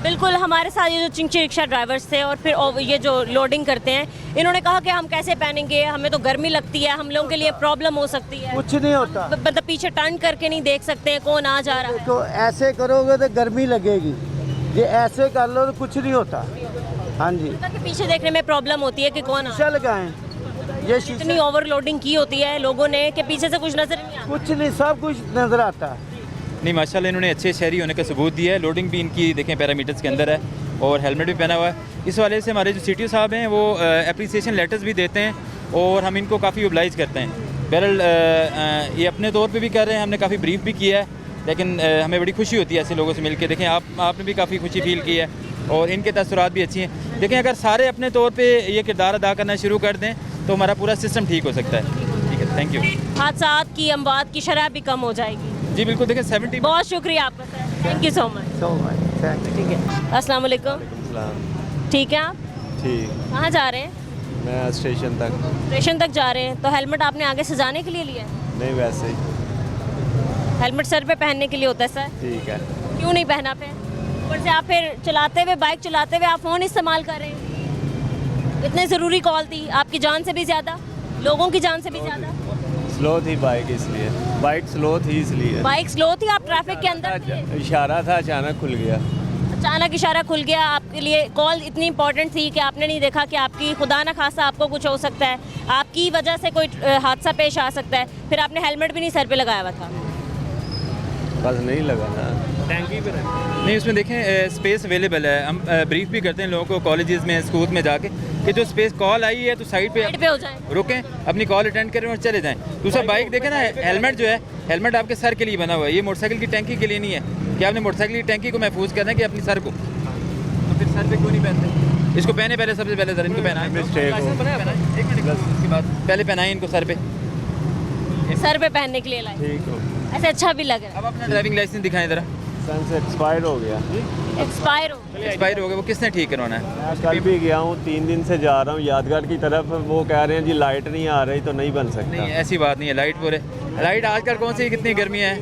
बिल्कुल, हमारे साथ ये जो चिंची रिक्शा ड्राइवर्स थे और फिर ये जो लोडिंग करते हैं, इन्होंने कहा कि हम कैसे पहनेंगे, हमें तो गर्मी लगती है, हम लोगों के लिए प्रॉब्लम हो सकती है। कुछ नहीं होता। मतलब पीछे टर्न करके नहीं देख सकते हैं कौन आ जा रहा है। तो ऐसे करोगे तो गर्मी लगेगी, ये ऐसे कर लो तो कुछ नहीं होता। हाँ जी, कि पीछे देखने में प्रॉब्लम होती है कि कौन आ शीशा लगाएं, ये शीशा, इतनी ओवरलोडिंग की होती है लोगों ने कि पीछे से कुछ नजर नहीं आता। कुछ नहीं, सब कुछ नजर आता है। नहीं माशाल्लाह इन्होंने अच्छे शहरी होने का सबूत दिया है। लोडिंग भी इनकी देखें पैरामीटर्स के अंदर है, और हेलमेट भी पहना हुआ है। इस वाले से हमारे जो CTO साहब हैं वो अप्रिसिएशन लेटर्स भी देते हैं, और हम इनको काफ़ी ओब्लाइज करते हैं। बहरहाल ये अपने तौर पे भी कर रहे हैं, हमने काफ़ी ब्रीफ भी किया है, लेकिन हमें बड़ी खुशी होती है ऐसे लोगों से मिलकर। देखें आपने भी काफ़ी खुशी फील की है, और इनके तसुरात भी अच्छी हैं। देखें अगर सारे अपने तौर पर ये किरदार अदा करना शुरू कर दें तो हमारा पूरा सिस्टम ठीक हो सकता है। ठीक है, थैंक यू। हादसात की, अमवात की शरह भी कम हो जाएगी। जी बिल्कुल, देखें 70। बहुत शुक्रिया आपका sir, thank you so much. So much, thank you. ठीक है, अस्सलाम वालेकुम। ठीक है आप? ठीक। कहाँ जा रहे हैं? मैं स्टेशन तक। स्टेशन तक जा रहे हैं, तो हेलमेट आपने आगे सजाने के लिए लिया है? नहीं, वैसे ही। हेलमेट सर पे पहनने के लिए होता है सर। ठीक है। क्यों नहीं पहना पे? ऊपर से आप फिर चलाते हुए, बाइक चलाते हुए आप फ़ोन इस्तेमाल कर रहे हैं। इतने ज़रूरी कॉल थी, आपकी जान से भी ज़्यादा, लोगों की जान से भी ज़्यादा। स्लो थी बाइक, इसलिए बाइक स्लो थी इसलिए। बाइक स्लो थी, आप ट्रैफिक के अंदर थे। इशारा था, अचानक खुल गया। अचानक इशारा खुल गया, आपके लिए कॉल इतनी इंपॉर्टेंट थी कि आपने नहीं देखा कि आपकी खुदा न खासा आपको कुछ हो सकता है, आपकी वजह से कोई हादसा पेश आ सकता है, फिर आपने हेलमेट भी नहीं सर पे लगाया हुआ था। बस नहीं लगा ना। टैंकी पे नहीं, उसमें देखें स्पेस अवेलेबल है। हम ब्रीफ भी करते हैं लोगों को कॉलेजेस में, स्कूल में जाके कि जो स्पेस कॉल आई है तो साइड साइड पे हो जाए, रुकें, अपनी कॉल अटेंड करें और चले जाएं। दूसरा बाइक देखें ना, हेलमेट जो है, हेलमेट आपके सर के लिए बना हुआ है, ये मोटरसाइकिल की टैंकी के लिए नहीं है कि आपने मोटरसाइकिल की टैंकी को महफूज करना है कि अपनी सर को, तो फिर सर पे क्यों नहीं पहनते? इसको पहने पहले, सबसे पहले सर इनको पहनाएं। लाइसेंस बनाया है? एक मिनट, उसके बाद पहले पहनाएं इनको सर पे, सर पे पहनने के लिए लाए। ठीक हो। ऐसे अच्छा भी लग रहा अब अपना ड्राइविंग लाइसेंस दिखाएं ज़रा। सन से एक्सपायर हो गया। है। एक्सपायर हो एक्सपायर हो गया, वो किसने ठीक करवाना है? मैं कल भी गया हूँ, 3 दिन से जा रहा हूँ यादगार की तरफ। वो कह रहे हैं जी लाइट नहीं आ रही तो नहीं बन सकता। नहीं, ऐसी बात नहीं है, लाइट पूरे लाइट आजकल कौन सी कितनी गर्मी है,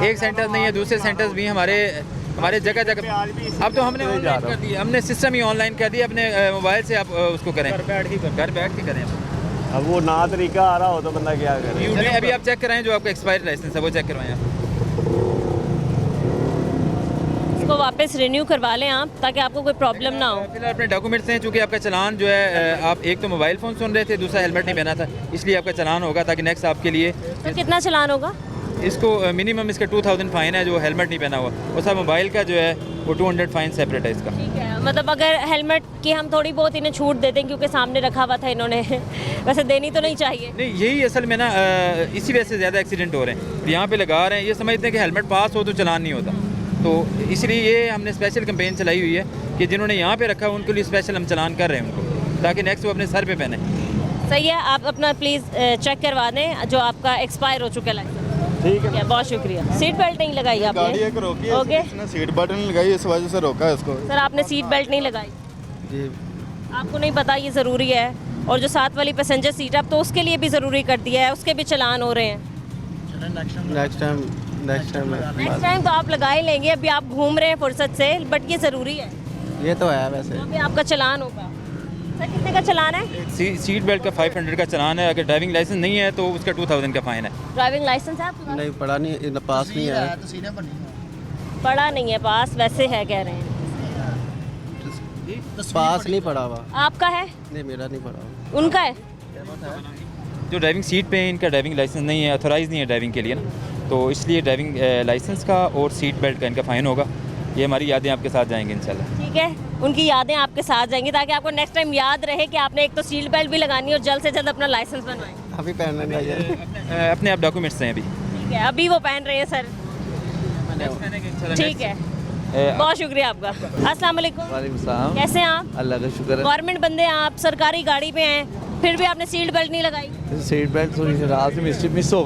एक सेंटर नहीं है, दूसरे सेंटर्स भी हमारे जगह जगह। अब तो हमने ऑनलाइन कर दिया, हमने सिस्टम ही ऑनलाइन कर दिया, अपने मोबाइल से आप उसको करें, घर बैठ के करें। अब वो ना तरीका आ रहा हो तो बंदा क्या करे। नहीं, अभी आप चेक कराएं, जो आपका एक्सपायर्ड लाइसेंस है वो चेक करवाएं आप। इसको वापस रिन्यू करवा लें आप, ताकि आपको कोई प्रॉब्लम ना हो। फिलहाल अपने डॉक्यूमेंट्स हैं, चूँकि आपका चलान जो है, आप एक तो मोबाइल फ़ोन सुन रहे थे, दूसरा हेलमेट नहीं पहना था, इसलिए आपका चलान होगा, ताकि नेक्स्ट आपके लिए तो कितना चलान होगा? इसको मिनिमम इसका 2000 फ़ाइन है जो हेलमेट नहीं पहना हुआ, और सब मोबाइल का जो है वो 200 फ़ाइन सेपरेट है इसका। ठीक है, मतलब अगर हेलमेट की हम थोड़ी बहुत इन्हें छूट देते हैं, क्योंकि सामने रखा हुआ था इन्होंने वैसे देनी तो नहीं चाहिए। नहीं, यही असल में ना इसी वजह से ज़्यादा एक्सीडेंट हो रहे हैं। यहाँ पे लगा रहे हैं, ये समझते हैं कि हेलमेट पास हो तो चलान नहीं होता, तो इसलिए ये हमने स्पेशल कैंपेन चलाई हुई है कि जिन्होंने यहाँ पे रखा है उनके लिए स्पेशल हम चलान कर रहे हैं उनको, ताकि नेक्स्ट वो अपने सर पे पहने। सही है, आप अपना प्लीज़ चेक करवा दें जो आपका एक्सपायर हो चुका है लाइसेंस। ठीक है, बहुत शुक्रिया। सीट बेल्ट नहीं लगाई गाड़ी आपने? एक रोकी है, ओके इसने सीट बेल्ट नहीं लगाई, इस वजह से रोका है इसको। सर, आपने सीट बेल्ट नहीं लगाई जी। आपको नहीं पता ये ज़रूरी है, और जो साथ वाली पैसेंजर सीट अब तो उसके लिए भी ज़रूरी कर दिया है, उसके भी चलान हो रहे हैं। नेक्स्ट टाइम तो आप लगा ही लेंगे, अभी आप घूम रहे हैं फुर्सत से, बट ये ज़रूरी है, ये तो है वैसे। अभी आपका चलान होगा। सर, कितने का चलान है? सीट बेल्ट का 500 का चलान है, अगर ड्राइविंग लाइसेंस नहीं है तो उसका 2000 का फ़ाइन है। ड्राइविंग लाइसेंस है आपके पास? नहीं पढ़ा नहीं, पास नहीं है। पढ़ा नहीं है, पास वैसे है कह रहे हैं। पास नहीं पढ़ा हुआ। आपका है? नहीं, मेरा नहीं पढ़ा हुआ। उनका है? जो ड्राइविंग सीट पे है, इनका ड्राइविंग लाइसेंस नहीं है, ऑथोराइज नहीं है ड्राइविंग के लिए ना, तो इसलिए ड्राइविंग लाइसेंस का और सीट बेल्ट का इनका फ़ाइन होगा। ये हमारी यादें आपके साथ जाएंगी इंशाल्लाह। ठीक है, उनकी यादें आपके साथ जाएंगी, ताकि आपको नेक्स्ट टाइम याद रहे कि आपने एक तो सीट बेल्ट भी लगानी है और जल्द से जल्द अपना लाइसेंस बनवाएं। अभी पहनने का ये अपने आप डॉक्यूमेंट्स हैं अभी। ठीक है, अभी वो पहन रहे हैं सर। ठीक है, बहुत शुक्रिया आपका। अस्सलाम वालेकुम। वालेकुम सलाम। कैसे हैं आप? अल्लाह का शुक्र है। गवर्नमेंट बंदे हैं आप, सरकारी गाड़ी पे हैं, फिर भी आपने सीट बेल्ट नहीं लगाई। सीट बेल्ट थोड़ी सी रात में मिस हो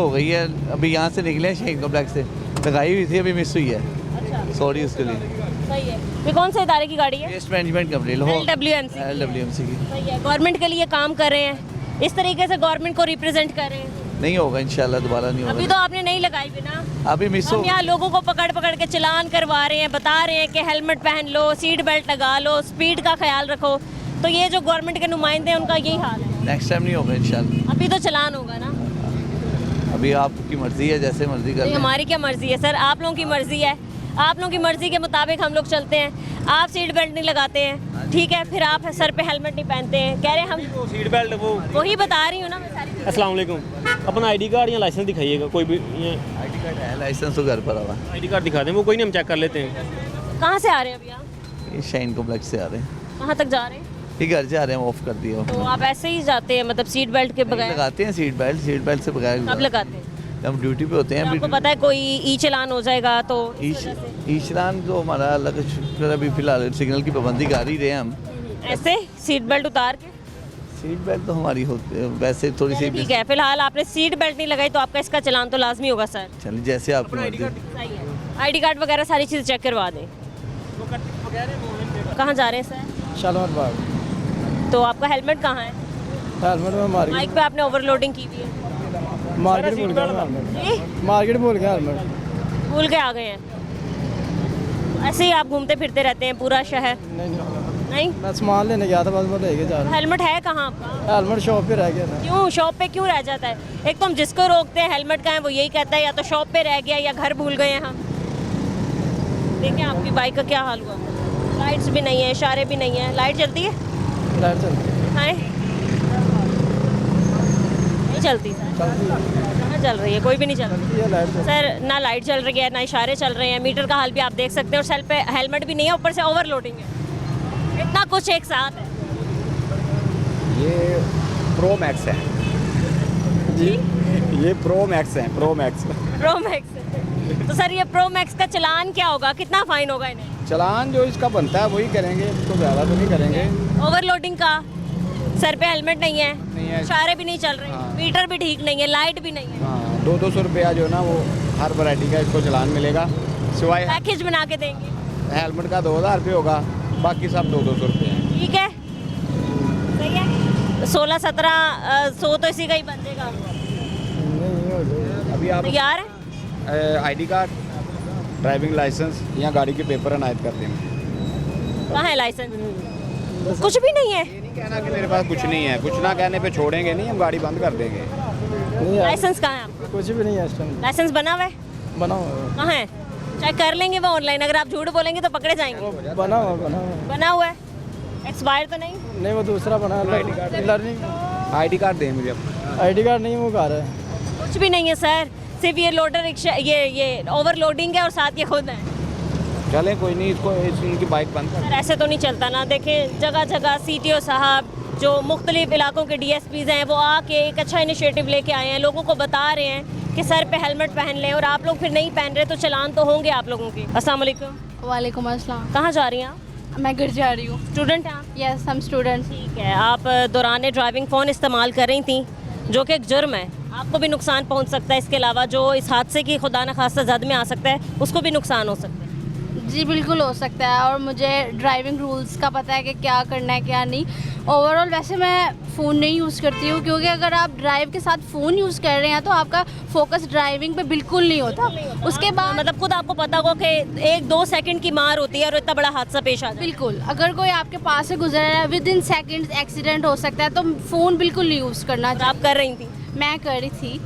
गई है, अभी यहाँ से निकले शहीद कॉम्प्लेक्स से, लगाई हुई थी, अभी मिस हुई है। अच्छा, सॉरी उसके लिए। सही है। ये कौन से इदारे की गाड़ी है? वेस्ट मैनेजमेंट कंपनी LWMC की। सही है, गवर्नमेंट के लिए काम कर रहे हैं, इस तरीके से गवर्नमेंट को रिप्रेजेंट कर रहे हैं। नहीं होगा इंशाल्लाह, दोबारा नहीं अभी होगा। तो आपने नहीं लगाई बिना, अभी मिस हो। हम यहाँ लोगों को पकड़ पकड़ के चलान करवा रहे हैं, बता रहे हैं कि हेलमेट पहन लो, सीट बेल्ट लगा लो, स्पीड का ख्याल रखो, तो ये जो गवर्नमेंट के नुमाइंदे हैं उनका यही हाल है। नेक्स्ट टाइम नहीं होगा इंशाल्लाह। अभी तो चलान होगा ना? अभी आपकी मर्जी है, जैसे मर्जी कर नहीं, लें। हमारी क्या मर्जी है सर, आप लोगों की मर्जी है, आप लोगों की मर्जी के मुताबिक हम लोग चलते हैं। आप सीट बेल्ट नहीं लगाते हैं, ठीक है, फिर आप सर पे हेलमेट नहीं पहनते हैं, कह रहे हैं हम सीट बेल्ट वो। वही बता रही हूँ ना मैं सारी चीज़ें। अस्सलाम वालेकुम, अपना आईडी कार्ड या लाइसेंस दिखाइएगा, कोई भी आईडी कार्ड है, लाइसेंस तो घर पर हुआ। आईडी कार्ड दिखा दें, वो कोई नहीं, हम चेक कर लेते हैं। कहाँ से आ रहे हैं अभी आप? ये शाइन कॉम्प्लेक्स से आ रहे हैं, कहाँ तक जा रहे हैं? ये घर से आ रहे हैं, ऑफ कर दिया। तो आप ऐसे ही जाते हैं, मतलब सीट बेल्ट के बगैर? लगाते हैं सीट बेल्ट से बगैर। कब लगाते हैं? हम ड्यूटी पे होते हैं। आपको पता है कोई ई चलान हो जाएगा तो ईशरान को हमारा अल्लाह का शुक्र, अभी फिलहाल सिग्नल की पाबंदी कर ही रहे हैं हम। ऐसे सीट बेल्ट उतार के? सीट बेल्ट तो हमारी होती है वैसे थोड़ी सी। ठीक है, फिलहाल आपने सीट बेल्ट नहीं लगाई तो आपका इसका चलान तो लाजमी होगा सर। चलिए जैसे आपकी मर्जी। सही है, आईडी कार्ड वगैरह सारी चीज़ चेक करवा दें। कहाँ जा रहे हैं सर? शालीमार बाग। तो आपका हेलमेट कहाँ है? हेलमेट में बाइक पे आपने ओवरलोडिंग की हुई है? मार्केट भूल गया हेलमेट। मार्केट भूल गया हेलमेट। भूल के आ गए हैं? ऐसे ही आप घूमते फिरते रहते हैं पूरा शहर? नहीं, मैं सामान लेने गया था, बस वो लेके जा रहा हेलमेट है कहाँ आपका? हूँ। हेलमेट शॉप पे रह गया था। क्यों शॉप पे क्यों रह जाता है? एक तो हम जिसको रोकते हैं हेलमेट का है वो यही कहता है या तो शॉप पे रह गया या घर भूल गए हैं हम। देखें आपकी बाइक का क्या हाल हुआ, लाइट्स भी नहीं है, इशारे भी नहीं है। लाइट चलती है? लाइट चलती है। हाँ नहीं चलती सर? कहाँ चल रही है? कोई भी नहीं चल रही ये लाइट चलती सर, ना लाइट चल रही है ना इशारे चल रहे हैं, मीटर का हाल भी आप देख सकते हैं और सेल पे हेलमेट भी नहीं है, ऊपर से ओवरलोडिंग है, इतना कुछ एक साथ है। ये प्रो मैक्स है जी ये प्रो मैक्स है, प्रो मैक्स। प्रो मैक्स है। तो सर ये प्रो मैक्स का चालान क्या होगा, कितना फाइन होगा इन्हें? चलान जो इसका बनता है वही करेंगे, तो ज़्यादा तो नहीं करेंगे। ओवरलोडिंग का, सर पे हेलमेट नहीं है, नहीं है। इशारे भी नहीं चल रहे, हाँ। मीटर भी ठीक नहीं है, लाइट भी नहीं है, हाँ, 200 रुपया जो है ना वो हर वैरायटी का इसको चलान मिलेगा, सिवाय पैकेज बना के देंगे। हेलमेट का 2000 रुपये होगा, बाकी सब 200 रुपये हैं। ठीक है, सही है। 16-17 100 तो इसी का ही बन जाएगा। अभी आप तैयार है? आईडी कार्ड, ड्राइविंग लाइसेंस या गाड़ी के पेपर अनायत करते हैं। कहाँ है लाइसेंस? कुछ भी नहीं है। ये नहीं कहना कि मेरे पास कुछ नहीं है, कुछ ना कहने पे छोड़ेंगे नहीं, हम गाड़ी बंद कर देंगे। लाइसेंस कहाँ है आपका? कुछ भी नहीं है इस टाइम। लाइसेंस बना हुआ है? बना हुआ कहाँ है? चेक कर लेंगे वो ऑनलाइन, अगर आप झूठ बोलेंगे तो पकड़े जाएंगे। है। बना हुआ बना हुआ है, एक्सपायर तो नहीं? नहीं, वो दूसरा बना है। लर्निंग आईडी कार्ड दें मुझे अपना। आईडी कार्ड नहीं, वो कार है। कुछ भी नहीं है सर, सिर्फ ये लोडर रिक्शा, ये ओवरलोडिंग है और साथ ये खुद है। चलें कोई नहीं, इसको इनकी बाइक बंद कर। सर ऐसे तो नहीं चलता ना। देखें जगह जगह CTO साहब जो मुख्तलिफ इलाकों के DSPs हैं वो आके एक अच्छा इनिशिएटिव लेके आए हैं, लोगों को बता रहे हैं कि सर पे हेलमेट पहन लें, और आप लोग फिर नहीं पहन रहे तो चलान तो होंगे आप लोगों के। अस्सलाम वालेकुम। वालेकुम अस्सलाम। कहाँ जा रही हैं आप? मैं घर जा रही हूँ। स्टूडेंट हैं आप? यस, हम स्टूडेंट। ठीक है, आप दौरान ड्राइविंग फ़ोन इस्तेमाल कर रही थी, जो कि एक जुर्म है, आपको भी नुकसान पहुंच सकता है। इसके अलावा जो इस हादसे की खुदा न खास्ता जद में आ सकता है उसको भी नुकसान हो सकता है। जी बिल्कुल हो सकता है, और मुझे ड्राइविंग रूल्स का पता है कि क्या करना है क्या नहीं। ओवरऑल वैसे मैं फ़ोन नहीं यूज़ करती हूँ, क्योंकि अगर आप ड्राइव के साथ फ़ोन यूज़ कर रहे हैं तो आपका फोकस ड्राइविंग पे बिल्कुल नहीं होता। उसके बाद मतलब खुद आपको पता होगा कि 1-2 सेकंड की मार होती है और इतना बड़ा हादसा पेश आ जाए। बिल्कुल, अगर कोई आपके पास से गुजर रहा है विदिन सेकंड्स एक्सीडेंट हो सकता है, तो फ़ोन बिल्कुल नहीं यूज़ करना चाहिए। आप कर रही थी? मैं कर रही थी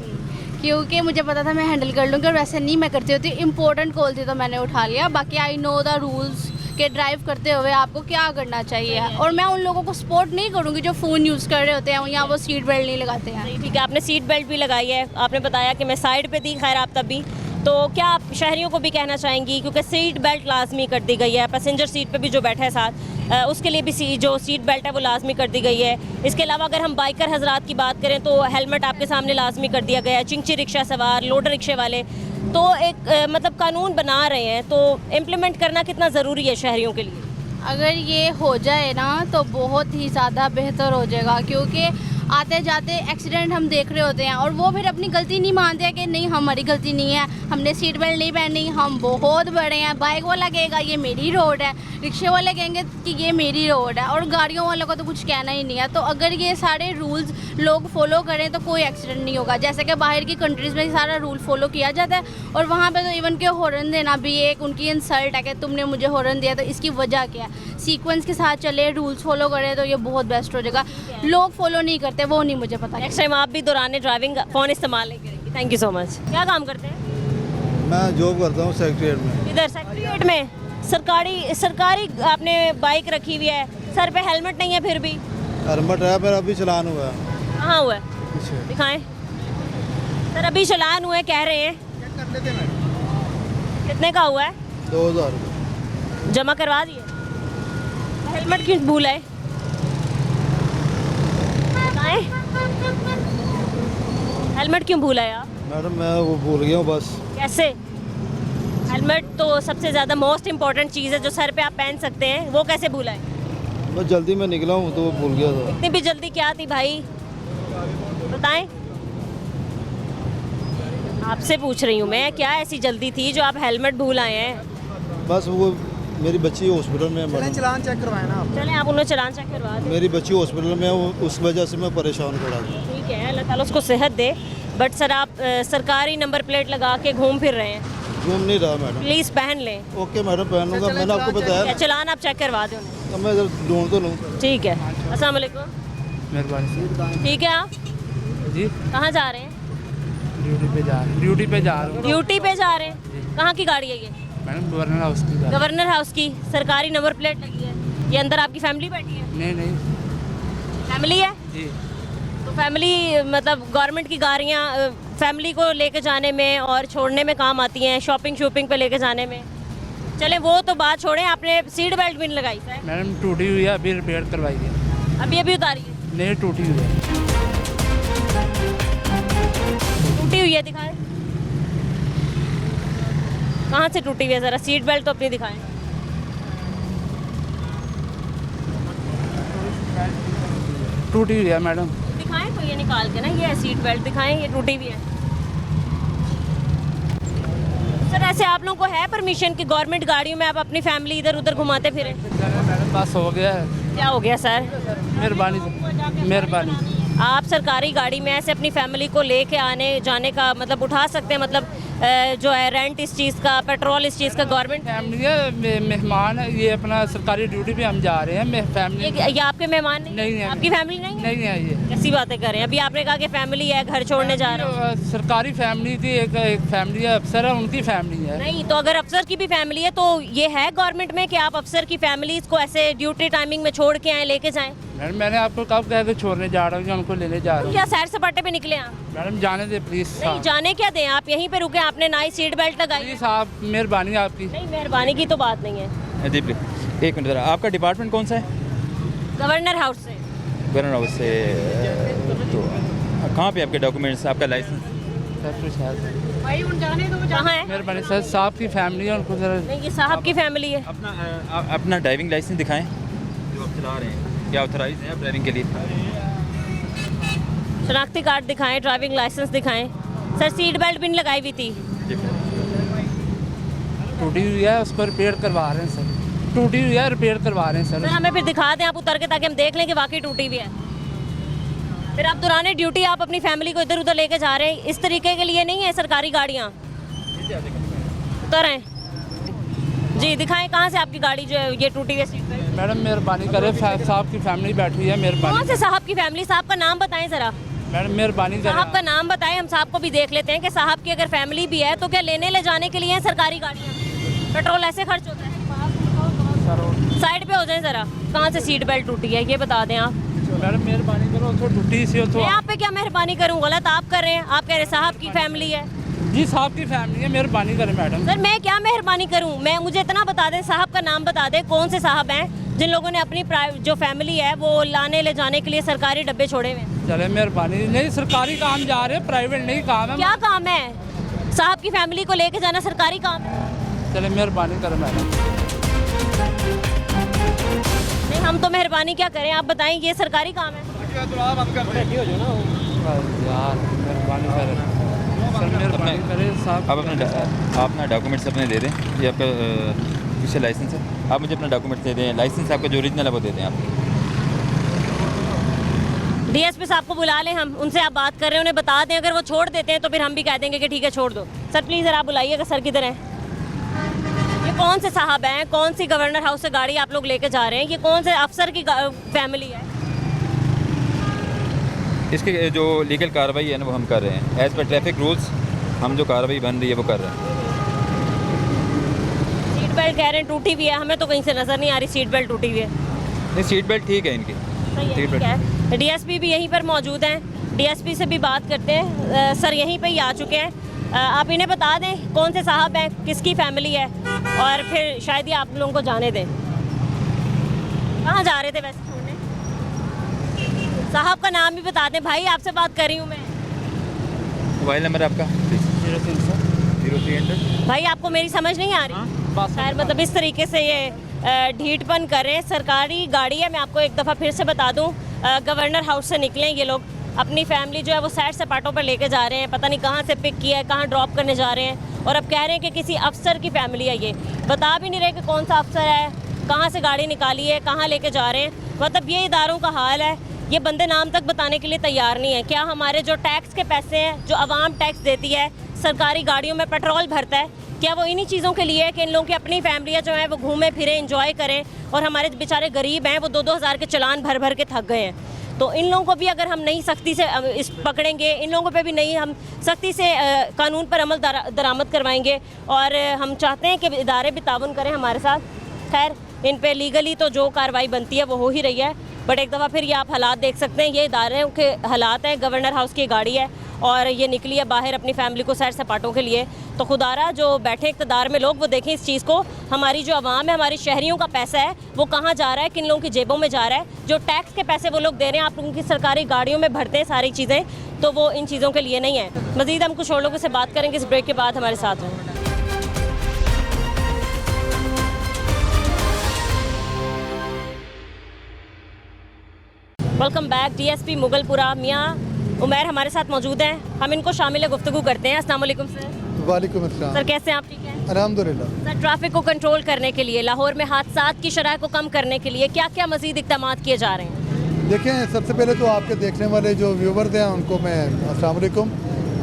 क्योंकि मुझे पता था मैं हैंडल कर लूँगी, और वैसे नहीं मैं करती होती। इंपॉर्टेंट कॉल थी तो मैंने उठा लिया। बाकी आई नो द रूल्स के ड्राइव करते हुए आपको क्या करना चाहिए, और मैं उन लोगों को सपोर्ट नहीं करूँगी जो फ़ोन यूज़ कर रहे होते हैं या वो सीट बेल्ट नहीं लगाते हैं। ठीक है, आपने सीट बेल्ट भी लगाई है, आपने बताया कि मैं साइड पे थी, खैर आप तब भी, तो क्या आप शहरियों को भी कहना चाहेंगी, क्योंकि सीट बेल्ट लाजमी कर दी गई है, पैसेंजर सीट पे भी जो बैठा है साथ उसके लिए भी जो सीट बेल्ट है वो लाजमी कर दी गई है। इसके अलावा अगर हम बाइकर हजरात की बात करें तो हेलमेट आपके सामने लाजमी कर दिया गया है। चिंची रिक्शा सवार, लोडर रिक्शे वाले तो एक मतलब कानून बना रहे हैं, तो इम्प्लीमेंट करना कितना ज़रूरी है शहरियों के लिए? अगर ये हो जाए ना तो बहुत ही ज़्यादा बेहतर हो जाएगा, क्योंकि आते जाते एक्सीडेंट हम देख रहे होते हैं और वो फिर अपनी गलती नहीं मानते हैं कि नहीं हमारी गलती नहीं है, हमने सीट बेल्ट नहीं पहनी, हम बहुत बड़े हैं। बाइक वाला कहेगा ये मेरी रोड है, रिक्शे वाले कहेंगे कि ये मेरी रोड है, और गाड़ियों वालों का तो कुछ कहना ही नहीं है। तो अगर ये सारे रूल्स लोग फॉलो करें तो कोई एक्सीडेंट नहीं होगा। जैसे कि बाहर की कंट्रीज़ में सारा रूल फॉलो किया जाता है, और वहाँ पर तो इवन के हॉर्न देना भी एक उनकी इंसल्ट है कि तुमने मुझे हॉर्न दिया, तो इसकी वजह क्या है। सीक्वेंस के साथ चले, रूल्स फॉलो करें तो ये बहुत बेस्ट हो जाएगा। लोग फॉलो नहीं करते, वो नहीं मुझे पता। नेक्स्ट टाइम आप भी दौरान ड्राइविंग फ़ोन इस्तेमाल नहीं करेंगे। Thank you so much. क्या काम करते हैं? मैं जॉब करता हूँ सेक्रेटरीट में। इधर सेक्रेटरीट में? सरकारी आपने बाइक रखी हुई है, सर पे हेलमेट नहीं है फिर भी? हेलमेट है, मेरा अभी चलान हुआ है। कहाँ हुआ है? दिखाएं सर, अभी चलान हुए कह रहे हैं। कितने का हुआ है? 2000 रुपये। जमा करवा दिए? हेलमेट क्यों भूला है? बताएं हेलमेट क्यों भूला है आप? मैडम मैं वो भूल गया हूँ बस। कैसे? हेलमेट तो सबसे ज़्यादा मोस्ट इम्पॉर्टेंट चीज़ है जो सर पे आप पहन सकते हैं, वो कैसे भूला है? मैं जल्दी में निकला हूँ तो वो भूल गया था। इतनी भी जल्दी क्या थी भाई, बताएं। आपसे पूछ रही हूँ मैं, क्या ऐसी जल्दी थी जो आप हेलमेट भूल आए हैं? बस वो मेरी बच्ची हॉस्पिटल में है मैडम। चलान चेक करवाए ना आप। चलें आप उन्हें चलान चेक करवा दें। मेरी बच्ची हॉस्पिटल में है, उस वजह से मैं परेशान खड़ा हूँ। ठीक है, अल्लाह ताला उसको सेहत दे। बट सर आप सरकारी नंबर प्लेट लगा के घूम फिर रहे हैं, घूम नहीं रहा मैडम। प्लीज़ पहन लें। ओके मैडम, पहनूंगा। मैंने आपको बताया चलान आप चेक करवा दें उन्हें। तो मैं इधर ढूंढ तो लूँ। ठीक है, अस्सलाम वालेकुम। मेहरबानी ठीक है, आप जी, कहाँ जा रहे हैं? ड्यूटी पे जा रहा हूँ ड्यूटी पे जा रहे हैं। कहाँ की गाड़ी है ये? मैडम गवर्नर हाउस की गाड़ी। गवर्नर हाउस की सरकारी नंबर प्लेट लगी है। ये अंदर आपकी फैमिली बैठी है? नहीं फैमिली है? जी। तो फैमिली मतलब गवर्नमेंट की गाड़ियाँ फैमिली को लेके जाने में और छोड़ने में काम आती हैं, शॉपिंग पे लेके जाने में। चलें वो तो बात छोड़ें, आपने सीट बेल्ट भी नहीं लगाई है। मैडम टूटी हुई है, अभी रिपेयर करवाई है। अभी उतारी है? नहीं, टूटी हुई है। टूटी हुई है, दिखाएं कहाँ से टूटी हुई है, ज़रा सीट बेल्ट तो अपनी दिखाएं। टूटी हुई है मैडम। दिखाएं तो ये निकाल के ना, ये है सीट बेल्ट, दिखाएं ये टूटी हुई है। सर ऐसे आप लोगों को है परमिशन कि गवर्नमेंट गाड़ियों में आप अपनी फैमिली इधर उधर घुमाते फिरें? मैडम बस हो गया है। क्या हो गया सर? मेहरबानी। आप सरकारी गाड़ी में ऐसे अपनी फैमिली को लेके आने जाने का मतलब उठा सकते हैं, मतलब जो है रेंट इस चीज़ का, पेट्रोल इस चीज़ का गवर्नमेंट। फैमिली है, मेहमान है, ये अपना सरकारी ड्यूटी पे हम जा रहे हैं। फैमिली ये आपके मेहमान नहीं है? आपकी फैमिली नहीं है? नहीं है। ये कैसी बातें कर रहे हैं? अभी आपने कहा कि फैमिली है, घर छोड़ने जा रहे हो। सरकारी फैमिली थी, एक फैमिली है, अफसर है, उनकी फैमिली है। नहीं तो अगर अफसर की भी फैमिली है तो ये है गवर्नमेंट में कि आप अफसर की फैमिली को ऐसे ड्यूटी टाइमिंग में छोड़ के आए, लेके जाएं? मैडम मैंने आपको कब कहा कि छोड़ने जा रहा हूँ या उनको लेने जा रहा हूँ? क्या सैर सपाटे पे निकले आप? मैडम जाने दे प्लीज़। नहीं जाने क्या दें, आप यहीं पे रुके, आपने ना ही सीट बेल्ट लगाई। प्लीज़ आप, मेहरबानी आपकी। नहीं मेहरबानी की तो बात नहीं है। जी प्लीज, एक मिनट ज़रा, आपका डिपार्टमेंट कौन सा है? गवर्नर हाउस से। गवर्नर हाउस से। तो कहाँ पे आपके डॉक्यूमेंट्स, आपका लाइसेंस? सब कुछ है। कहाँ है? मेहरबानी सर, साहब की फैमिली है, उनको ज़रा। नहीं ये साहब की फैमिली है। अपना ड्राइविंग लाइसेंस दिखाएं जो आप चला रहे हैं, क्या ऑथराइज हैं आप ड्राइविंग के लिए? शनाख्ती कार्ड दिखाएं, ड्राइविंग लाइसेंस दिखाएं। सर सीट बेल्ट भी नहीं लगाई हुई थी। टूटी हुई है, उसको रिपेयर करवा रहे हैं सर। टूटी हुई है, रिपेयर करवा रहे हैं सर सर। हमें फिर दिखा दें आप उतर के, ताकि हम देख लें कि वाकई टूटी हुई है। फिर आप दौरान ड्यूटी आप अपनी फैमिली को इधर उधर लेके जा रहे हैं, इस तरीके के लिए नहीं है सरकारी गाड़ियाँ। उतर आए जी, दिखाएं कहाँ से आपकी गाड़ी जो है ये टूटी हुई है सीट बेल्ट? मैडम मेहरबानी करें, साहब की फैमिली बैठी हुई है, मेहरबानी। कौन से साहब की फैमिली? साहब का नाम बताएं ज़रा। मैडम मेहरबानी करें। साहब का नाम बताएं, हम साहब को भी देख लेते हैं कि साहब की अगर फैमिली भी है तो क्या लेने ले जाने के लिए है सरकारी गाड़ियाँ? पेट्रोल ऐसे खर्च होता है। साइड पे हो जाए ज़रा, कहाँ से सीट बेल्ट टूटी है ये बता दें आप। मैडम मेहरबानी करो, तो टूटी सी हो तो। मैं आप पे क्या मेहरबानी करूँ? गलत आप कर रहे हैं। आप कह रहे साहब की फैमिली है। जी साहब की फैमिली है, मेहरबानी करें मैडम। सर मैं क्या मेहरबानी करूँ? मैं मुझे इतना बता दें, साहब का नाम बता दें, कौन से साहब हैं जिन लोगों ने अपनी जो फैमिली है वो लाने ले जाने के लिए सरकारी डब्बे छोड़े हुए हैं। चले मेहरबानी। नहीं सरकारी काम जा रहे हैं, प्राइवेट नहीं काम है। क्या काम है? साहब की फैमिली को लेके जाना सरकारी काम है। चले मेहरबानी करें मैडम। नहीं हम तो मेहरबानी क्या करें, आप बताएं ये सरकारी काम है। यार मेहरबानी करें सर, मेहरबानी करें साहब। आप अपना डॉक्यूमेंट्स अपने दे दें, ये आपका पीछे लाइसेंस है, आप मुझे अपना डॉक्यूमेंट दे दें, लाइसेंस आपका जो ओरिजिनल है वो दे दें आप। डीएसपी साहब को बुला लें हम, उनसे आप बात कर रहे हैं, उन्हें बता दें, अगर वो छोड़ देते हैं तो फिर हम भी कह देंगे कि ठीक है छोड़ दो। सर प्लीज़ ज़रा आप बुलाइएगा, सर किधर हैं? ये कौन से साहब हैं? कौन सी गवर्नर हाउस से गाड़ी आप लोग लेके जा रहे हैं? ये कौन से अफसर की फैमिली है? इसके जो लीगल कार्रवाई है ना वो हम कर रहे हैं, एज़ पर ट्रैफिक रूल्स हम जो कार्रवाई बन रही है वो कर रहे हैं। सीट बेल्ट कह रहे हैं टूटी हुई है, हमें तो कहीं से नज़र नहीं आ रही सीट बेल्ट टूटी हुई है। नहीं सीट बेल्ट ठीक है इनकी। ठीक है, डीएसपी भी यहीं पर मौजूद हैं, डीएसपी से भी बात करते हैं। सर यहीं पे ही आ चुके हैं, आप इन्हें बता दें कौन से साहब हैं, किसकी फैमिली है, और फिर शायद ही आप लोगों को जाने दें। कहाँ जा रहे थे वैसे छोड़ने? साहब का नाम भी बता दें भाई, आपसे बात कर रही हूँ मैं। मोबाइल नंबर आपका? 0300। भाई आपको मेरी समझ नहीं आ रही? खैर मतलब इस तरीके से ये ढीठपन कर रहे हैं। सरकारी गाड़ी है, मैं आपको एक दफ़ा फिर से बता दूं, गवर्नर हाउस से निकले ये लोग, अपनी फैमिली जो है वो सैर सपाटों पर लेके जा रहे हैं, पता नहीं कहाँ से पिक किया है, कहाँ ड्रॉप करने जा रहे हैं, और अब कह रहे हैं कि किसी अफसर की फैमिली है। ये बता भी नहीं रहे कि कौन सा अफसर है, कहाँ से गाड़ी निकाली है, कहाँ लेके जा रहे हैं। मतलब ये इदारों का हाल है। ये बंदे नाम तक बताने के लिए तैयार नहीं है। क्या हमारे जो टैक्स के पैसे हैं, जो आवाम टैक्स देती है, सरकारी गाड़ियों में पेट्रोल भरता है, क्या वो इन्हीं चीज़ों के लिए है कि इन लोगों की अपनी फैमिलियाँ जो हैं वो घूमें फिरें, एंजॉय करें, और हमारे बेचारे गरीब हैं वो 2-2 हज़ार के चलान भर भर के थक गए हैं। तो इन लोगों को भी अगर हम नहीं सख्ती से इस पकड़ेंगे, इन लोगों पे भी नहीं हम सख्ती से कानून पर अमल दरामद करवाएंगे, और हम चाहते हैं कि इदारे भी ताउन करें हमारे साथ। खैर, इन पे लीगली तो जो कार्रवाई बनती है वो हो ही रही है, बट एक दफ़ा फिर ये आप हालात देख सकते हैं, ये इदारों के हालात हैं। गवर्नर हाउस की गाड़ी है और ये निकली है बाहर अपनी फैमिली को सैर सपाटों के लिए। तो खुदारा जो बैठे इक़्तिदार में लोग वो देखें इस चीज़ को। हमारी जो आवाम है, हमारी शहरियों का पैसा है वो कहाँ जा रहा है, किन लोगों की जेबों में जा रहा है। जो टैक्स के पैसे वो लोग दे रहे हैं, आप लोगों की सरकारी गाड़ियों में भरते हैं सारी चीज़ें, तो वो इन चीज़ों के लिए नहीं है। मज़ीद हम कुछ और लोगों से बात करेंगे इस ब्रेक के बाद। हमारे साथ हैं। Welcome back. डीएसपी मुगलपुरा मियाँ उमैर हमारे साथ मौजूद हैं, हम इनको शामिल गुफ्तगू करते हैं। अस्सलाम वालेकुम सर। वालेकुम अस्सलाम। सर कैसे हैं आप? ठीक हैं अल्हम्दुलिल्लाह। सर, ट्रैफिक को कंट्रोल करने के लिए, लाहौर में हादसात की शरह को कम करने के लिए क्या क्या मज़ीद इक़दामात किए जा रहे हैं? देखें, सबसे पहले तो आपके देखने वाले जो व्यूवर्स हैं उनको मैं अस्सलाम वालेकुम।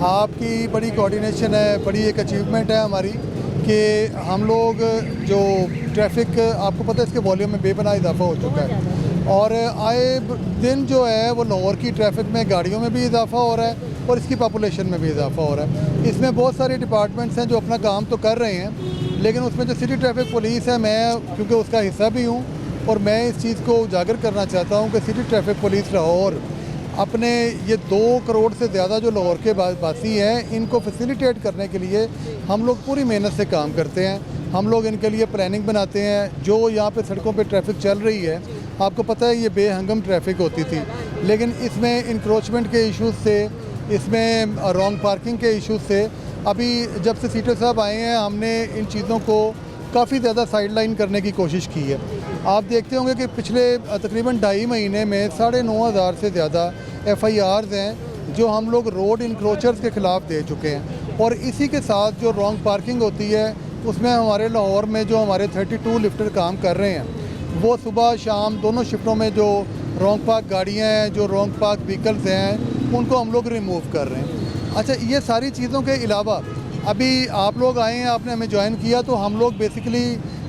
आपकी बड़ी कोऑर्डिनेशन है, बड़ी एक अचीवमेंट है हमारी कि हम लोग जो ट्रैफिक, आपको पता है इसके वॉल्यूम में बेपनाह इजाफा हो चुका है, और आए दिन जो है वो लाहौर की ट्रैफिक में गाड़ियों में भी इजाफा हो रहा है और इसकी पॉपुलेशन में भी इजाफा हो रहा है। इसमें बहुत सारे डिपार्टमेंट्स हैं जो अपना काम तो कर रहे हैं, लेकिन उसमें जो सिटी ट्रैफिक पुलिस है, मैं क्योंकि उसका हिस्सा भी हूँ और मैं इस चीज़ को उजागर करना चाहता हूँ कि सिटी ट्रैफिक पुलिस लाहौर अपने ये 2 करोड़ से ज़्यादा जो लाहौर के वासी हैं, इनको फैसिलिटेट करने के लिए हम लोग पूरी मेहनत से काम करते हैं। हम लोग इनके लिए प्लानिंग बनाते हैं। जो यहाँ पे सड़कों पे ट्रैफिक चल रही है, आपको पता है ये बेहंगम ट्रैफिक होती थी, लेकिन इसमें इंक्रोचमेंट के इश्यूज़ से, इसमें रॉन्ग पार्किंग के इश्यूज़ से, अभी जब से सीटर साहब आए हैं हमने इन चीज़ों को काफ़ी ज़्यादा साइडलाइन करने की कोशिश की है। आप देखते होंगे कि पिछले तकरीबन 2.5 महीने में 9,500 से ज़्यादा FIRs हैं जो हम लोग रोड इंक्रोचर्स के ख़िलाफ़ दे चुके हैं। और इसी के साथ जो रॉन्ग पार्किंग होती है उसमें हमारे लाहौर में जो हमारे 32 लिफ्टर काम कर रहे हैं, वो सुबह शाम दोनों शिफ्टों में जो रॉन्ग पार्क गाड़ियाँ हैं, जो रॉन्ग पार्क व्हीकल्स हैं, उनको हम लोग रिमूव कर रहे हैं। अच्छा, ये सारी चीज़ों के अलावा अभी आप लोग आए हैं, आपने हमें ज्वाइन किया, तो हम लोग बेसिकली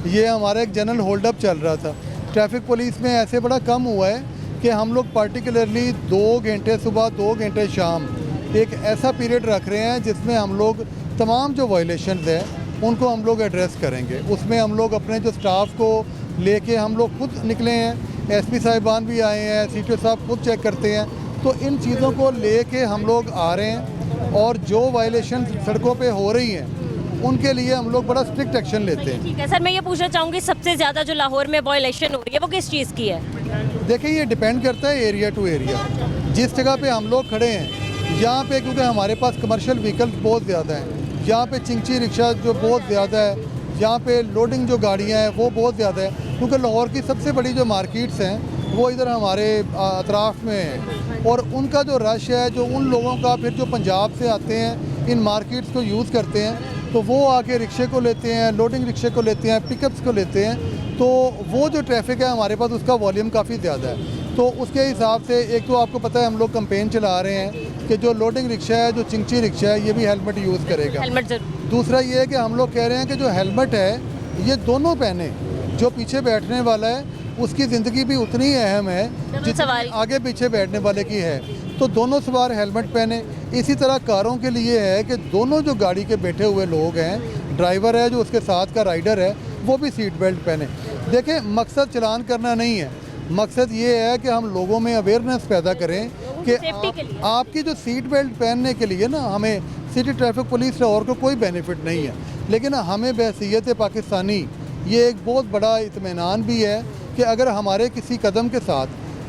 ये हमारा एक जनरल होल्ड अप चल रहा था। ट्रैफिक पुलिस में ऐसे बड़ा कम हुआ है कि हम लोग पार्टिकुलरली 2 घंटे सुबह 2 घंटे शाम एक ऐसा पीरियड रख रहे हैं जिसमें हम लोग तमाम जो वायलेशंस हैं उनको हम लोग एड्रेस करेंगे। उसमें हम लोग अपने जो स्टाफ को लेके हम लोग खुद निकले हैं, SP साहिबान भी आए हैं, सीटर साहब खुद चेक करते हैं। तो इन चीज़ों को लेके हम लोग आ रहे हैं और जो वायलेशन सड़कों पे हो रही हैं उनके लिए हम लोग बड़ा स्ट्रिक्ट एक्शन लेते हैं। ठीक है सर, मैं ये पूछना चाहूँगी सबसे ज़्यादा जो लाहौर में वायलेशन हो रही है वो किस चीज़ की है? देखिए, ये डिपेंड करता है एरिया टू एरिया। जिस जगह पे हम लोग खड़े हैं यहाँ पे, क्योंकि हमारे पास कमर्शियल व्हीकल्स बहुत ज़्यादा हैं, यहाँ पे चिंची रिक्शा जो बहुत ज़्यादा है, यहाँ पे लोडिंग जो गाड़ियाँ हैं वो बहुत ज़्यादा है, क्योंकि लाहौर की सबसे बड़ी जो मार्केट्स हैं वो इधर हमारे अतराफ़ में हैं, और उनका जो रश है, जो उन लोगों का फिर जो पंजाब से आते हैं इन मार्केट्स को यूज़ करते हैं, तो वो आके रिक्शे को लेते हैं, लोडिंग रिक्शे को लेते हैं, पिकअप्स को लेते हैं, तो वो जो ट्रैफिक है हमारे पास उसका वॉल्यूम काफ़ी ज़्यादा है। तो उसके हिसाब से एक तो आपको पता है हम लोग कैंपेन चला रहे हैं कि जो लोडिंग रिक्शा है, जो चिंची रिक्शा है, ये भी हेलमेट यूज़ करेगा। हेलमेट जरूर। दूसरा ये है कि हम लोग कह रहे हैं कि जो हेलमेट है ये दोनों पहने, जो पीछे बैठने वाला है उसकी ज़िंदगी भी उतनी ही अहम है जितनी आगे पीछे बैठने वाले की है, तो दोनों सवार हेलमेट पहने। इसी तरह कारों के लिए है कि दोनों जो गाड़ी के बैठे हुए लोग हैं, ड्राइवर है जो उसके साथ का राइडर है, वो भी सीट बेल्ट पहने। देखें, मकसद चलान करना नहीं है, मकसद ये है कि हम लोगों में अवेयरनेस पैदा करें कि आपकी जो सीट बेल्ट पहनने के लिए ना, हमें सिटी ट्रैफिक पुलिस लाहौर को कोई बेनिफिट नहीं है, लेकिन हमें बहसीयत पाकिस्तानी ये एक बहुत बड़ा इत्मीनान भी है कि अगर हमारे किसी कदम के साथ,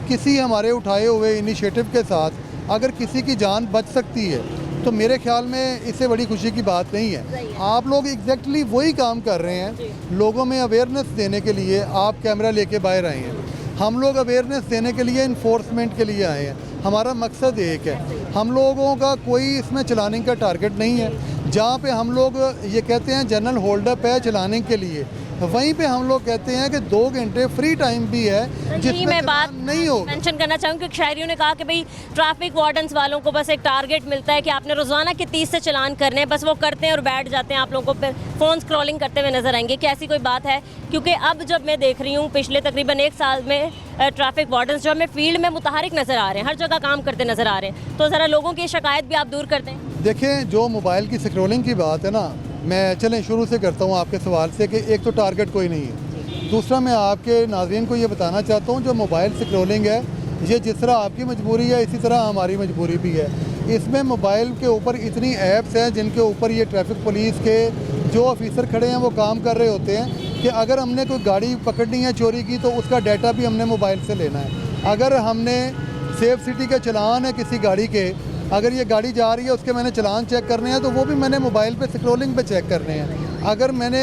किसी हमारे उठाए हुए इनिशिएटिव के साथ अगर किसी की जान बच सकती है, तो मेरे ख्याल में इससे बड़ी खुशी की बात नहीं है। आप लोग एग्जैक्टली वही काम कर रहे हैं, लोगों में अवेयरनेस देने के लिए आप कैमरा लेके बाहर आए हैं, हम लोग अवेयरनेस देने के लिए इन्फोर्समेंट के लिए आए हैं, हमारा मकसद एक है, हम लोगों का कोई इसमें चलाने का टारगेट नहीं है। जहाँ पे हम लोग ये कहते हैं जनरल होल्ड अप है चलाने के लिए, वहीं पे हम लोग कहते हैं कि 2 घंटे फ्री टाइम भी है जिसमें मैं बात नहीं हो। मेंशन करना चाहूँगी कि शहरियों ने कहा कि भाई ट्रैफिक वार्डन्स वालों को बस एक टारगेट मिलता है कि आपने रोज़ाना के 30 से चलान करने हैं, बस वो करते हैं और बैठ जाते हैं। आप लोगों को फिर फ़ोन स्क्रॉलिंग करते हुए नजर आएंगे कि ऐसी कोई बात है? क्योंकि अब जब मैं देख रही हूँ पिछले तकरीबन 1 साल में ट्रैफिक वार्डन्स जो हमें फील्ड में मुतहरिक नज़र आ रहे हैं, हर जगह काम करते नज़र आ रहे हैं, तो ज़रा लोगों की शिकायत भी आप दूर करते हैं। देखें, जो मोबाइल की स्क्रॉलिंग की बात है ना, मैं चलें शुरू से करता हूँ आपके सवाल से कि एक तो टारगेट कोई नहीं है, दूसरा मैं आपके नाज़रीन को ये बताना चाहता हूँ जो मोबाइल स्क्रॉलिंग है ये जिस तरह आपकी मजबूरी है इसी तरह हमारी मजबूरी भी है। इसमें मोबाइल के ऊपर इतनी ऐप्स हैं जिनके ऊपर ये ट्रैफिक पुलिस के जो ऑफिसर खड़े हैं वो काम कर रहे होते हैं कि अगर हमने कोई गाड़ी पकड़नी है चोरी की तो उसका डाटा भी हमने मोबाइल से लेना है। अगर हमने सेफ सिटी के चलान है किसी गाड़ी के, अगर ये गाड़ी जा रही है उसके मैंने चलान चेक करने हैं तो वो भी मैंने मोबाइल पे स्क्रॉलिंग पे चेक करने हैं। अगर मैंने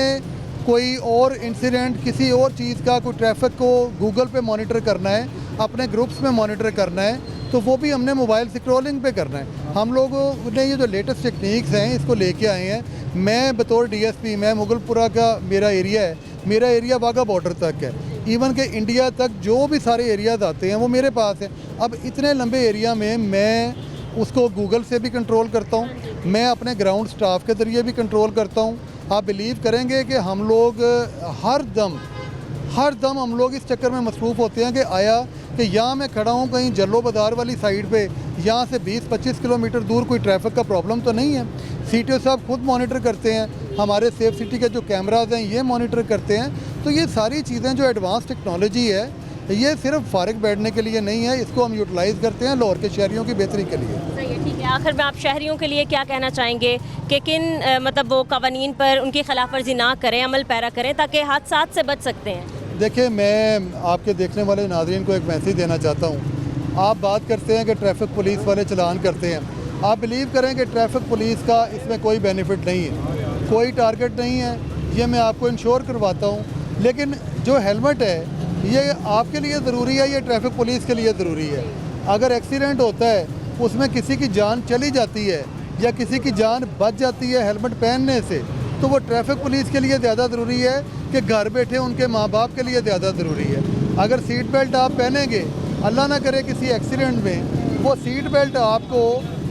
कोई और इंसिडेंट किसी और चीज़ का कोई ट्रैफिक को गूगल पे मॉनिटर करना है, अपने ग्रुप्स में मॉनिटर करना है, तो वो भी हमने मोबाइल स्क्रॉलिंग पे करना है। हम लोगों ने ये जो लेटेस्ट टेक्निक्स हैं इसको लेके आए हैं। मैं बतौर डीएसपी, मैं मुगलपुरा का मेरा एरिया है, मेरा एरिया वाघा बॉर्डर तक है, इवन के इंडिया तक जो भी सारे एरियाज़ आते हैं वो मेरे पास है। अब इतने लंबे एरिया में मैं उसको गूगल से भी कंट्रोल करता हूँ, मैं अपने ग्राउंड स्टाफ के ज़रिए भी कंट्रोल करता हूँ। आप बिलीव करेंगे कि हम लोग हर दम हम लोग इस चक्कर में मसरूफ़ होते हैं कि आया कि यहाँ मैं खड़ा हूँ कहीं जल्लो बाज़ार वाली साइड पे, यहाँ से 20-25 किलोमीटर दूर कोई ट्रैफिक का प्रॉब्लम तो नहीं है। सीटीओ साहब खुद मॉनिटर करते हैं, हमारे सेफ सिटी के जो कैमराज हैं ये मॉनिटर करते हैं। तो ये सारी चीज़ें जो एडवांस टेक्नोलॉजी है ये सिर्फ फारिग बैठने के लिए नहीं है, इसको हम यूटिलाइज़ करते हैं लाहौर के शहरियों की बेहतरी के लिए। सही है, ठीक है। आखिर में आप शहरियों के लिए क्या कहना चाहेंगे कि किन मतलब वो कवानीन पर उनकी खिलाफ वर्जी ना करें, अमल पैरा करें ताकि हादसात से बच सकते हैं? देखिए, मैं आपके देखने वाले नाज़रीन को एक मैसेज देना चाहता हूँ। आप बात करते हैं कि ट्रैफिक पुलिस वाले चलान करते हैं, आप बिलीव करें कि ट्रैफिक पुलिस का इसमें कोई बेनिफिट नहीं है, कोई टारगेट नहीं है, ये मैं आपको इंश्योर करवाता हूँ। लेकिन जो हेलमेट है ये आपके लिए ज़रूरी है, ये ट्रैफिक पुलिस के लिए ज़रूरी है। अगर एक्सीडेंट होता है उसमें किसी की जान चली जाती है या किसी की जान बच जाती है हेलमेट पहनने से, तो वो ट्रैफिक पुलिस के लिए ज़्यादा ज़रूरी है कि घर बैठे उनके माँ बाप के लिए ज़्यादा ज़रूरी है। अगर सीट बेल्ट आप पहनेंगे, अल्लाह ना करे किसी एक्सीडेंट में, वो सीट बेल्ट आपको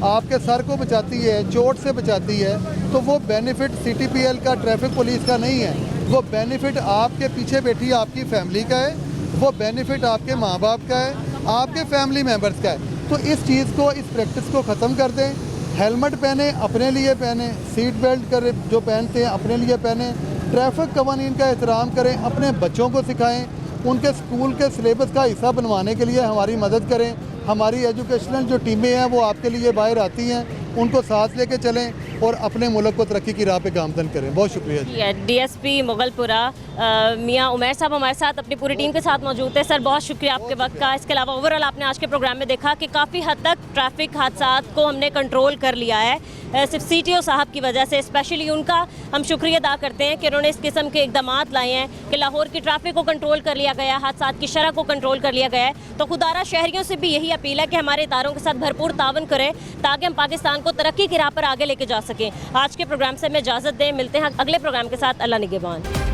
आपके सर को बचाती है, चोट से बचाती है, तो वो बेनिफिट सीटीपीएल का ट्रैफिक पुलिस का नहीं है, वो बेनिफिट आपके पीछे बैठी आपकी फैमिली का है, वो बेनिफिट आपके माँ बाप का है, आपके फैमिली मेम्बर्स का है। तो इस चीज़ को, इस प्रैक्टिस को ख़त्म कर दें। हेलमेट पहने, अपने लिए पहने, सीट बेल्ट कर जो पहनते हैं अपने लिए पहने, ट्रैफिक कवानीन का एहतराम करें, अपने बच्चों को सिखाएं, उनके स्कूल के सिलेबस का हिस्सा बनवाने के लिए हमारी मदद करें। हमारी एजुकेशनल जो टीमें हैं वो आपके लिए बाहर आती हैं, उनको साथ लेके चलें और अपने मुल्क को तरक्की की राह पे गामजन करें। बहुत शुक्रिया जी। डीएसपी मुगलपुरा मियां उमैर साहब हमारे साथ अपनी पूरी टीम के साथ मौजूद है। सर, बहुत शुक्रिया आपके वक्त का। इसके अलावा ओवरऑल आपने आज के प्रोग्राम में देखा कि काफ़ी हद तक ट्रैफिक हादसात को हमने कंट्रोल कर लिया है, सिर्फ सीटीओ साहब की वजह से। स्पेशली उनका हम शुक्रिया अदा करते हैं कि उन्होंने इस किस्म के इकदामात लाए हैं कि लाहौर की ट्रैफिक को कंट्रोल कर लिया गया, हादसात की शरह को कंट्रोल कर लिया गया है। तो खुदारा शहरियों से भी यही अपील है कि हमारे इदारों के साथ भरपूर तावन करें ताकि हम पाकिस्तान को तरक्की की राह पर आगे लेके जा सकें। आज के प्रोग्राम से मैं इजाज़त दें, मिलते हैं अगले प्रोग्राम के साथ। अल्लाह निगहबान।